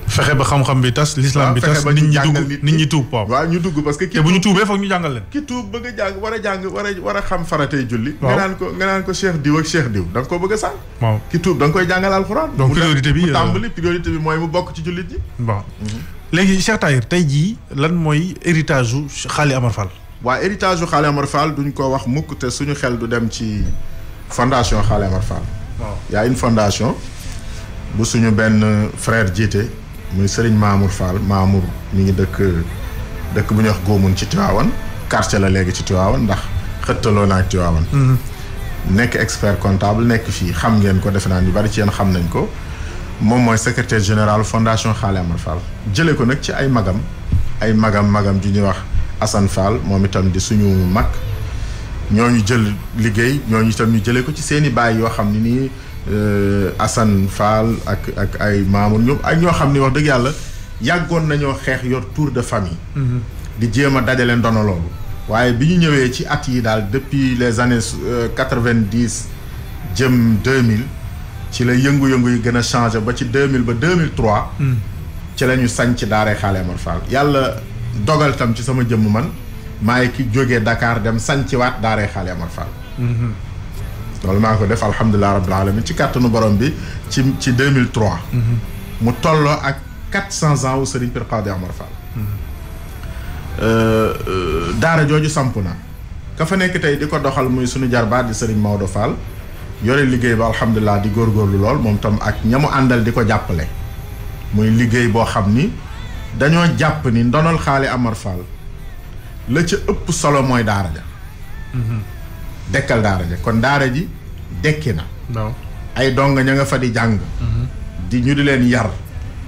fexe ba xam-xam bi tas l'islam bi tas nit ñi tuub waaw ñu dugg parce que te bu ñu tuubee foog ñu jàngal leen ki tuub bëgg a jàng war a xam faratay julli nga naan ko cheikh diw ak cheikh diw da nga ko bëgg a sànq waaw ki tuub da nga koy jàngal alxuraan donc priorité bi mu tàmbali priorité bi mooy mu bokk ci jullit ji bon léegi Cheikh Tahir tey jii lan mooy héritage u Xaali Amar Fall waaw héritage u Xaali Amar Fall duñ ko wax mukk te suñu xel du dem ci fondation Xaali Amar Fall y a une fondation bu suñu benn frère jiite muy Serigne Mamour Fall Mamour mi ngi dëkk bu ñuy wax Góomun ci Tivaouane quartier la léegi ci Tivaouane ndax xëttaloo naa ak Tivaouane nekk expert comptable nekk fii xam ngeen ko defe naa ñu bari ci yéen xam nañ ko moom mooy secrétaire général fondation Xaali Amar Fall jële ko nag ci ay magam ju ñuy wax Assane Fall moom itam di suñu mag ñooñu jël liggéey ñooñu itam ñu jëlee ko ci seeni baay yoo xam ne nii Assane Fall ak ay Mamour ñoom ak ñoo xam ni wax dëgg yàlla yàggoon nañoo xeex yor tour de famille di jéem a dajale ndono loolu waaye bi ñu ñëwee ci at yi daal depuis les années 90 jëm 2000 ci la yëngu-yëngu yi gën a changé ba ci 2000 ba 2003. ci la ñu sañ ci daaray Xaali Amar Fall yàlla dogal tam ci sama jëmm man maay ki jógee Dakar dem sañ ci waat daaray Xaali Amar Fall. loolu maa ko def alhamdulilah rabbil alamin ci kàttanu borom bi ci 2003. mu tolloo ak 400 ans wu Serigne Pir Xaadi Amar Fall. daara jooju samp na ka fa nekk tey di ko doxal muy suñu jarbaat di Serigne Maodo Fall yore liggéey ba alhamdulilah di góorgóorlu lool moom tam ak ñamu àndal di ko jàppale. muy liggéey boo xam ni dañoo jàpp ni ndonol Xaali Amar Fall la ca ëpp solo mooy daara ja. dekkal daara ja kon daara ji dekki na. waaw ay donga ña nga fa di jàng. di ñu di leen yar.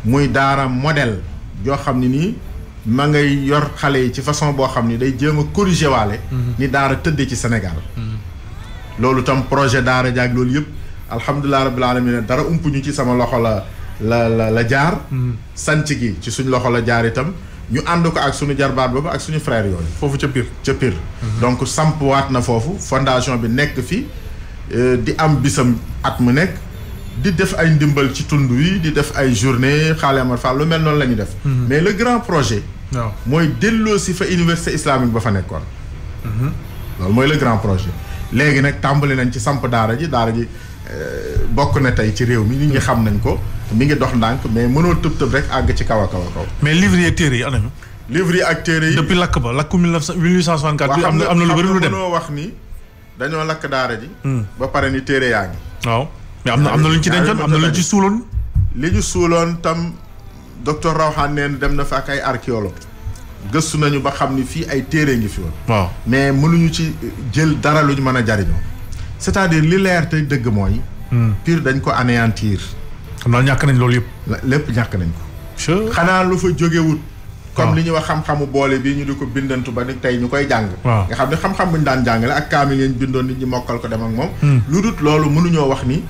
muy daara modèle joo xam ne nii ma ngay yor xale yi ci façon boo xam ni day jéem a corriger waale. ni daara tëddee ci Sénégal. loolu tam projet daara jaag loolu yëpp alhamdulilah rabbil alamin dara ump ñu ci sama loxo la jaar. sanc gi ci suñ loxo la jaar itam ñu ànd ko ak suñu jarbaat boobu ak suñu frère yooyu. foofu ca Pire. donc samp waat na foofu fondation bi nekk fi di am bisam at mu nekk di def ay ndimbal ci tund wi di def ay journée Xaali Amar Fall lu mel noonu la ñu def. mais le grand projet. waaw mooy delloo si fa université islamique ba fa nekkoon. loolu mooy le grand projet. léegi nag tàmbali nañ ci samp daara ji bokk na tey ci réew mi nit ñi xam nañ ko mi ngi dox ndànk mais mënoo tëb rek àgg ci kaw a kaw a kaw. mais livre yi ak téere yi anañu. livre yi ak téere yi depuis lakk ba lakku 1864. bi am na lu bëri lu dem mënoo wax ni dañoo lakk daara ji. ba pare ni téere yaa ngi. waaw mais am na lu ñu ci dencoon am na lu ñu ci suuloon. li ñu suuloon tam docteur Rawhan neen dem na fa ak ay archéologue gëstu nañu ba xam ni fii ay téere ngi fi woon. waaw mais mënuñu ci jël dara lu ñu mën a jariñoo. c'est-à-dire li leer tey dëgg mooy. Pire dañ ko anéantir. xam naa ñàkk nañ loolu yëpp. lépp ñàkk nañ ko. xanaa lu fa jógewut. comme li ñuy wax xam-xamu boole bii ñu di ko bindantu ba ni tey ñu koy jàng. nga xam ne xam-xam bu ñu daan jàngale ak kaamil ngeen bindoon nit ñi mokkal ko dem ak moom. lu dut loolu mënuñoo wax ni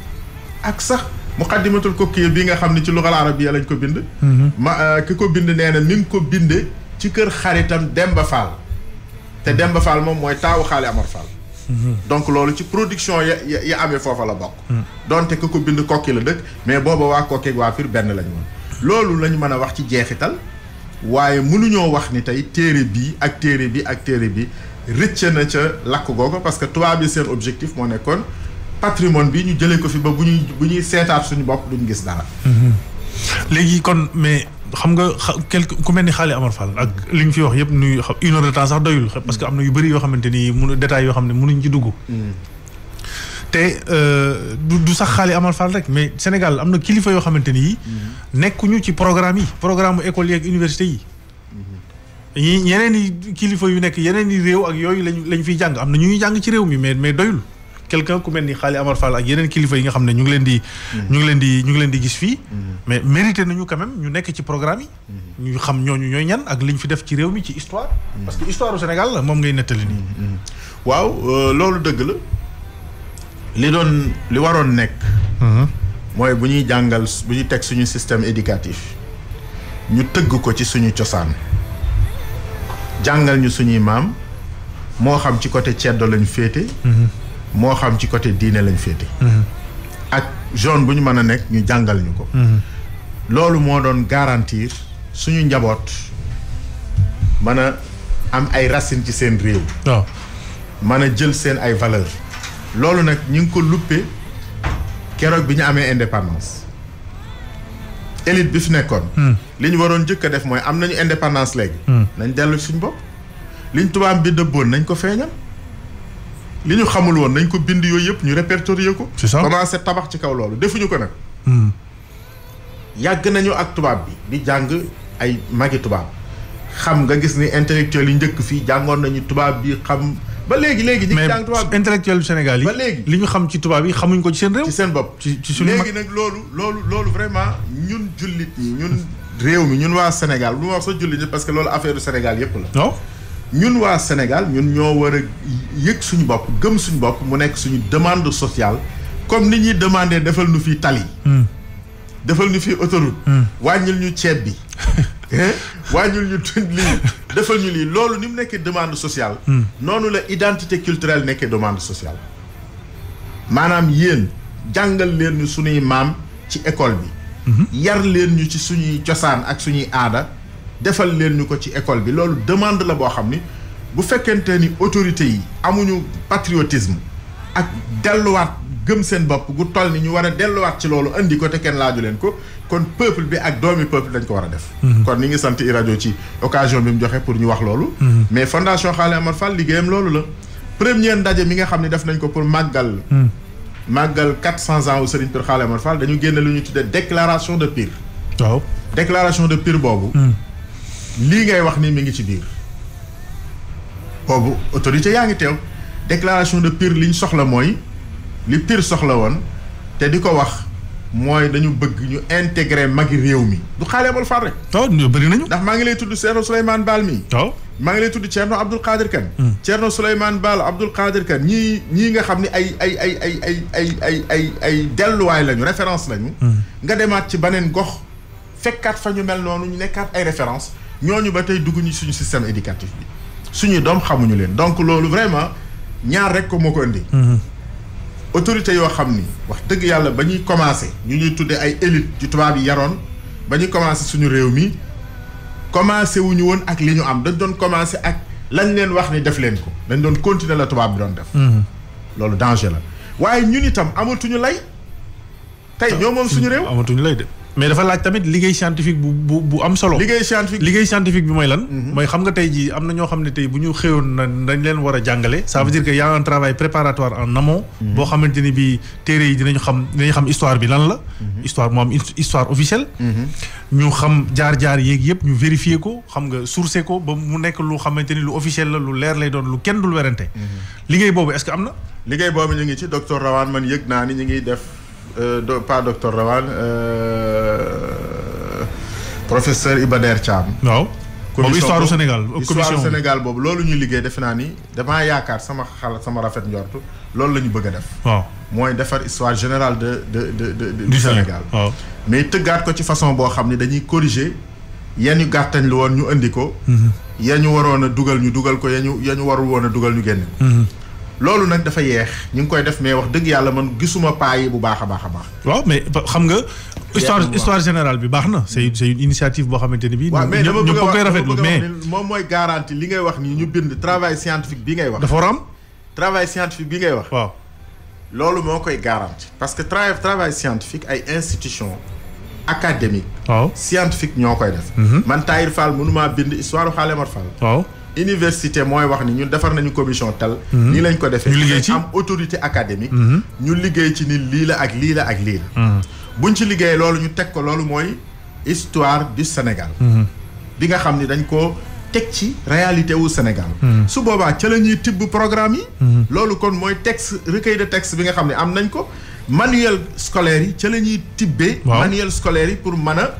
ak sax muqaddimatul kokkiya bii nga xam ne ci lugal arabiyya lañ ko bind. ki ko bind nee na mi ngi ko binde ci kër xaritam Demba Fall. te Demba Fall moom mooy taawu Xaali Amar Fall. donc loolu ci production ya amee foofa la bokk. donte ku ko bind kokki la dëkk mais booba waa kokki ak waa Pire benn lañu woon. loolu lañu mën a wax ci jeexital waaye mënuñoo wax ni tey téere bii ak téere bi ak téere bi rëcc na ca lakk googu parce que tubaab bi seen objectif moo nekkoon patrimoine bi ñu jëlee ko fi ba bu ñuy seetaat suñu bopp duñ gis dara. léegi kon mais xam nga ku mel ni Xaali Amar Fall ak li ñu fi wax yëpp nuy une heure de temps sax doyul parce que am na yu bëri yoo xamante ni détails yoo xam ne mënuñ ci dugg. te du sax Xaali Amar Fall rek mais Sénégal am na kilifa yoo xamante ni nekkuñu ci programme mu école yi ak université yi. yeneen i kilifa yu nekk yeneen i réew ak yooyu lañ fiy jàng am na ñuy jàng ci réew mi mais doyul. quelqu'un ku mel ni Xaali Amar Fall ak yeneen kilifa yi nga xam ne ñu ngi leen di gis fii. mais mérité nañu quand même ñu nekk ci programme yi. ñu xam ñooñu ñooy ñan ak liñ fi def ci réew mi ci histoire. parce que histoire du Sénégal la moom ngay nettali nii. waaw loolu dëgg la. li waroon nekk. mooy bu ñuy jàngal bu ñuy teg suñu système éducatif ñu tëgg ko ci suñu cosaan. jàngal ñu suñuy maam moo xam ci côté ceddo lañ féete. moo xam ci côté diine lañ féete. ak zone bu ñu mën a nekk ñu jàngal ñu ko. loolu moo doon garantir suñu njaboot mën a am ay racines ci seen réew. waaw mën a jël seen ay valeurs. loolu nag ñu ngi ko luppe keroog bi ñu amee indépendance. élite bi fi nekkoon. li ñu waroon njëkk a def mooy am nañu indépendance léegi. nañ dellu suñu bopp. liñ tubaab bi dëbboon nañ ko feeñal. li ñu xamul woon nañ ko bind yooyu yëpp ñu répertorier ko. c'est ça commencé tabax ci kaw loolu defuñu ko nag. yàgg nañu ak tubaab bi di jàng ay magi tubaab xam nga gis ni intellectuel yi njëkk fii jàngoon nañu tubaab bi xam ba léegi ñu ngi jàng tubaab bi mais intellectuel Sénégal yi. ba léegi li ñu xam ci tubaab yi xamuñ ko ci seen réew. ci seen bopp ci suñu léegi nag loolu vraiment ñun jullit ñi ñun réew mi ñun waa Sénégal bu ma wax sa jullit ñi parce que loolu affaire du Sénégal yëpp la. non. ñun waa Sénégal ñun ñoo war a yëg suñu bopp gëm suñu bopp mu nekk suñu demande sociale comme ni ñuy demander defal nu fii tali. defal nu fii autoroute. wàññil ñu ceeb bi. wàññul ñu lii defal ñu lii loolu ni mu nekkee demande sociale. noonu la identité culturelle nekkee demande sociale. maanaam yéen jàngal leen ñu suñuy maam ci école bi. yar leen ñu ci suñuy cosaan ak suñuy aada defal leen ñu ko ci école bi loolu demande la boo xam ni bu fekkente ni autorités yi amuñu patriotisme ak delluwaat gëm seen bopp gu toll ni ñu war a delluwaat ci loolu andi ko te kenn laaju leen ko kon peuple bi ak doomi peuple dañ ko war a def. kon ni ngi sant iRadio ci occasion bi mu joxe pour ñu wax loolu. mais fondation Xaali Amar Fall liggéeyam loolu la. première ndaje mi nga xam ne def nañ ko pour màggal. màggal 400 ans au Serigne Pire Xaali Amar Fall dañu génne lu ñu tuddee déclaration de Pire. waaw déclaration de Pire boobu. lii ngay wax ni mi ngi ci biir. boobu autorité yaa ngi teew. déclaration de Pire li ñu soxla mooy li Pire soxla woon te di ko wax mooy dañu bëgg ñu intégrer magi réew mi. du Xaali Amar Fall rek. waaw bëri nañu. ndax maa ngi lay tudd Thierno Souleymane Baal mi. waaw maa ngi lay tudd Thierno Abdoul Qadir Kane. Thierno Souleymane Baal Abdoul Qadir Kane ñii nga xam ne ay delluwaay lañu référence lañu. nga demaat ci beneen gox fekkaat fa ñu mel noonu ñu nekkaat ay référence ñooñu ba tey dugg ñu suñu système éducatif bi suñuy doom xamuñu leen donc loolu vraiment ñaar rek ko moo ko indi. autorité yoo xam ni wax dëgg yàlla ba ñuy commencé ñu ñuy tuddee ay élite ci tubaab yi yaroon ba ñuy commencé suñu réew mi commencé wuñu woon ak li ñu am dañ doon commencé ak lañ leen wax ni def leen ko dañ doon continuer la tubaab bi doon def. loolu danger la waaye ñun itam amatuñu lay tey ñoo moom suñu réew. amatuñu lay de mais dafa laaj tamit liggéey scientifique bu am solo. liggéey scientifique bi mooy lan. mooy xam nga tey jii am na ñoo xam ne tey bu ñu xëyoon na dañ leen war a jàngale. ça veut dire que y a un travail préparatoire en amont. boo xamante ni bii téere yi dinañ xam histoire bi lan la. histoire moo am histoire officielle. ñu xam jaar-jaar yeeg yëpp ñu vérifier ko xam nga sourcer ko ba mu nekk lu xamante ni lu officiel la lu leer lay doon lu kenn dul werante. liggéey boobu est-ce que am na. liggéey boobu ñu ngi ci docteur Rawane man yëg naa ni ñu ngi def. pas docteur Rawane professeur Iba Der Thiam. waaw boobu histoire du Sénégal. histoire du Sénégal boobu loolu ñu liggéey defe naa ni damaa yaakaar sama rafet njortu loolu la ñu bëgg a def. waaw mooy defar histoire générale du Sénégal. waaw mais tëggaat ko ci façon boo xam ne dañuy corriger yan yu gàttañ lu woon ñu indi ko. ya ñu waroon a dugal ñu dugal ko ya ñu warul woon a dugal ñu génne ko. loolu nag dafa yeex ñu ngi koy def mais wax dëgg yàlla man gisuma paa yi bu baax a baax a baax. waaw mais xam nga. histoire générale bi baax na. c'est une initiative boo xamante ni bii. waaw mais dama bëgg a koy rafetlu mais moom mooy garantie li ngay wax nii ñu bind travail scientifique bi ngay wax. dafa war a am. travail scientifique bi ngay wax. waaw loolu moo koy garantie. parce que travail scientifique ay institution académique. waaw scientifique ñoo koy def. man Tahir Fall mënumaa bind histoire Xaali Amar Fall. waaw. université mooy wax ni ñun defar nañu commission tel. nii lañ ko defee. ñu liggéey ci am autorité académique. ñu liggéey ci ni lii la ak lii la ak lii la. buñ ci liggéey loolu ñu teg ko loolu mooy histoire du Sénégal. bi nga xam ni dañ ko teg ci réalité wu Sénégal. su boobaa ca la ñuy tibb programme yi. loolu kon mooy texte recueil de texte bi nga xam ne am nañ ko. manuel scolaire yi ca la ñuy tibbee. manuel scolaire yi pour mën a.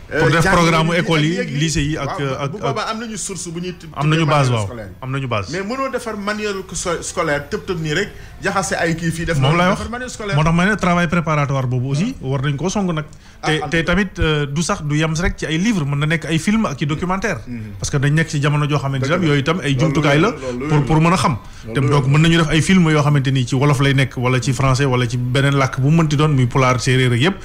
pour def programme école yi lycée yi ak bu boobaa am nañu source bu ñuy. am nañu base waaw am nañu base. mais mënoo defar manuel scolaire tëb nii rek jaxase ay kii fii. def moom lay wax defar manuel scolaire. moo tax ma ne travail préparatoire boobu aussi war nañ koo song nag. te tamit du sax du yem rek ci ay livre mën na nekk ay film ak i documentaire. parce que dañ nekk ci jamono joo xamante ne yooyu itam ay jumtukaay la. pour mën a xam. te donc mën nañu def ay film yoo xamante ni ci wolof lay nekk wala ci français wala ci beneen làkk bu mu mënti doon muy pulaar séeréer ak yëpp.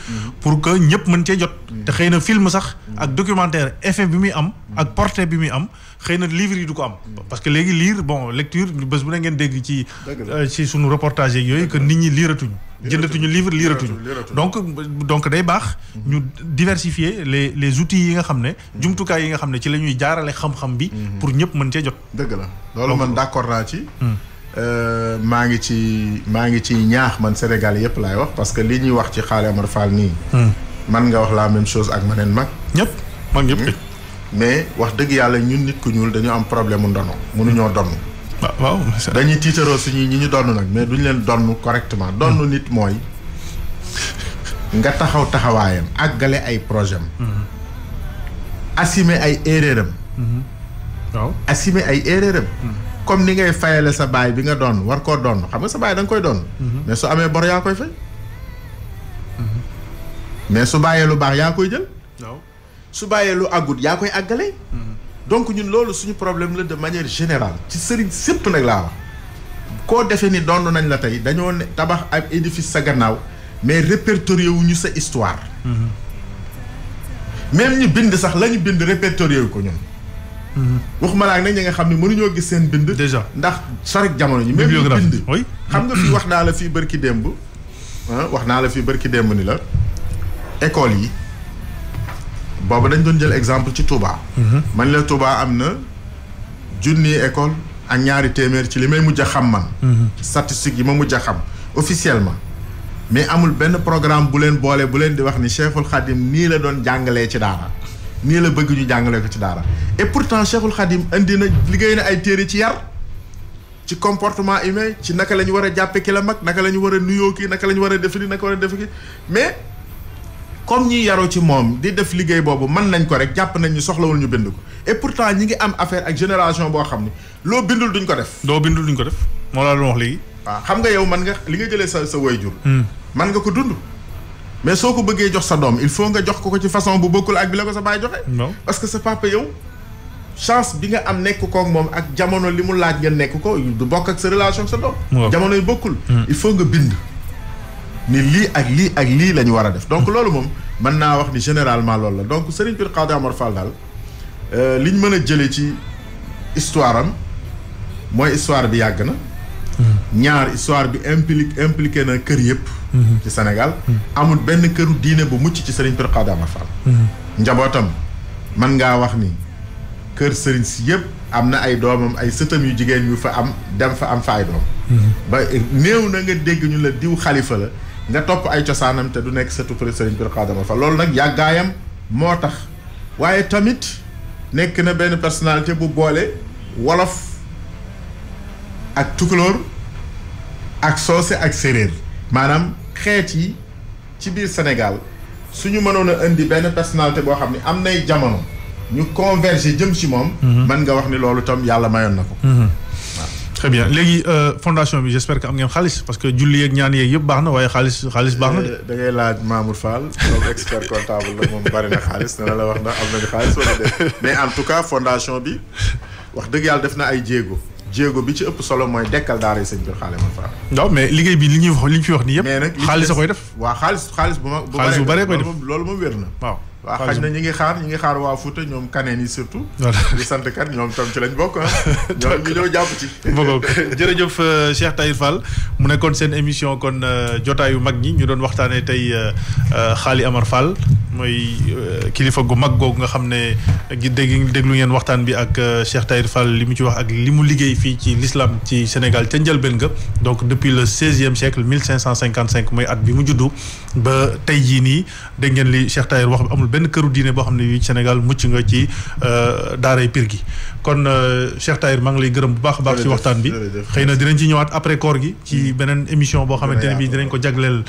pour que ñëpp mën cee jot. te xëy na film sax ak documentaire effet bi muy am ak portée bi muy am xëy na livre yi du ko am parce que léegi lire bon lecture bés bu ne ngeen dégg ci sunu reportage yeeg yooyu que nit ñi liiratuñu jëndatuñu livre liiratuñu donc day baax ñu diversifier les outils yi nga xam ne jumtukaay yi nga xam ne ci la ñuy jaarale xam-xam bi pour ñëpp mën cee jot. dëgg la loolu man d'accord naa ci. maa ngi ci ñaax man Sénégal yëpp laay wax parce que li ñuy wax ci Xaali Amar Fall nii. man nga wax la même chose ak maneen mag. mag ñëpp. mais wax dëgg yàlla ñun nit ku ñuul dañu am problème mu ndono mënuñoo donn. waaw dañuy tiitaroo suñuy ñi ñu donn nag mais duñu leen donn correctement. donn nit mooy nga taxaw taxawaayam àggale ay projet am. assumer ay erreur am. waaw assumer ay erreur am. comme ni ngay fayale sa baay bi nga doon war koo doon xam nga sa baay da nga koy doon. mais su amee bor yaa koy fay. mais su bàyyee lu baax yaa koy jël. waaw su bàyyee lu àggut yaa koy àggale. donc ñun loolu suñu problème la de manière générale ci sëriñ sépp nag laa wax koo defee ni doon nañ la tey dañoo ne tabax ak édifice sa gannaaw mais répertorié wu ñu sa histoire. même ñu bind sax la ñu bind répertorié wu ko ñun. waxuma laa nag ñi nga xam ne mënuñoo gis seen bind. déjà ndax sorek jamono ñi. même ñu bind xam nga fii wax naa la fii bërki démb. wax naa la fii bërki démb ni la école yi. boobu dañ doon jël exemple ci Touba. man la Touba am na junni école ak ñaari téeméer ci li may mujj a xam man. statistiques yi ma mujj a xam officiellement. mais amul benn programme bu leen boole bu leen di wax ni Cheikhul Khadim nii la doon jàngalee ci daara. nii la bëgg ñu jàngalee ko ci daara. et pourtant Cheikhul Khadim indi na liggéey na ay téere ci yar. ci comportement humain ci naka la ñu war a jàppe ki la mag naka la ñu war a nuyoo kii naka la ñu war a def nii naka war a def kii mais. comme ñi yaroo ci moom di def liggéey boobu mën nañ ko rek jàpp nañ ñu soxlawul ñu bind ko et pourtant ñi ngi am affaire ak génération boo xam ne loo bindul duñ ko def. loo bindul duñ ko def moo laa doon wax léegi. waaw xam nga yow man nga li nga jëlee sa waajur. man nga ko dund. mais soo ko bëggee jox sa doom il faut nga jox ko ci façon bu bokkul ak bi la ko sa baay joxe. parce que sa papa yow chance bi nga am nekk kook moom ak jamono li mu laaj nga nekk ko du bokk ak sa relation ak sa doom. jamono yi bokkul. il faut nga bind. ni lii ak lii ak lii la ñu war a def donc loolu moom mën naa wax ni généralement loolu la donc Serigne Pir Khady Amar Fall daal li ñu mën a jëlee ci histoire am mooy histoire bi yàgg na. ñaar histoire bi impliqué na kër yëpp. ci Sénégal. amul benn këru diine bu mucc ci Serigne Pir Khady Amar Fall. njabootam mën ngaa wax ni kër Serigne si yëpp am na ay doomam ay sëtam yu jigéen yu fa am dem fa am fa ay doom. ba néew na nga dégg ñu la diw xalifa la. nga topp ay cosaanam te du nekk sëtu Serigne Pir Khady Amar Fall loolu nag yàggaayam moo tax waaye tamit nekk na benn personnalité bu boole wolof ak tukulóor ak soose ak séréer maanaam xeet yi ci biir Sénégal suñu mënoon a indi benn personnalité boo xam ne am nay jamono ñu converger jëm ci moom. mën nga wax ni loolu tam yàlla mayoon na ko. très bien léegi fondation bi j'espère que am ngeen xaalis parce que julli yeeg ñaan yeeg yëpp baax na waaye xaalis baax na de. da ngay laaj Mamour Fall comme expert comptable la moom bari na xaalis dana la wax ndax am nañu xaalis wala déet mais en tout cas fondation bi wax dëgg yàlla def na ay jéego bi ci ëpp solo mooy dekkal daara yi Serigne Pir Khady Amar Fall. non mais liggéey bi li ñu fi wax nii yëpp. mais nag xaalis a koy def. waaw xaalis bu bëree koy def loolu moom wér na. waaw xaj na ñi ngi xaar waa Fouta ñoom kaneen yi surtout. di sant kat ñoom tam ci lañ bokk ñoom ñu ñëw jàpp ci. jërëjëf Cheikh Tahir Fall mu nekkoon seen émission kon jotaayu mag ñi ñu doon waxtaanee tey Khady Amar Fall mooy kilifa gu mag googu nga xam ne déglu ngeen waxtaan bi ak Cheikh Tahir Fall li mu ci wax ak li mu liggéey fii ci l'islam ci Sénégal ca njëlbeen nga donc depuis le 16e siècle 1555 mooy at bi mu juddu ba tey jii nii dégg ngeen li Cheikh Tahir wax amul benn këru diine boo xam ne fii Sénégal mucc nga ci daaray Pire gi kon Cheikh Tahir maa ngi lay gërëm bu baax a baax ci waxtaan bi xëy na dinañ ci ñëwaat après koor gi ci beneen émission boo xamante ne bii dinañ ko jagleel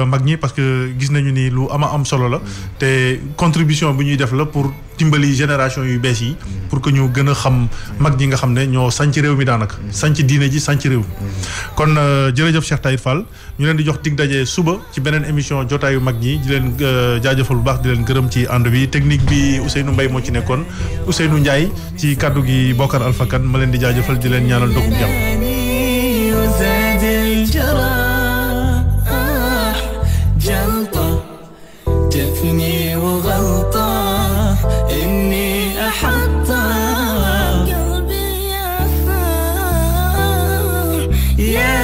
mag ñi parce que gis nañu ni lu am solo la te contribution bu ñuy def la pour dimbali génération yu bees yi pour que ñu gën a xam mag ñi nga xam ne ñoo sanc réew mi daanaka sanc diine ji sanc réew mi kon jërëjëf Cheikh Tahir Fall ñu leen di jox dig daje suba ci beneen émission jotaayu mag ñi di leen jaajëfal bu baax di leen gërëm ci ànd bi technique bi Ousseynou Mbaye moo ci nekkoon Ousseynou Ndiaye ci kaddu gi Bokar Alpha Kane ma leen di jaajëfal di leen ñaanal dogum jàmm تفني وغلطة إني أحطها قلبي يا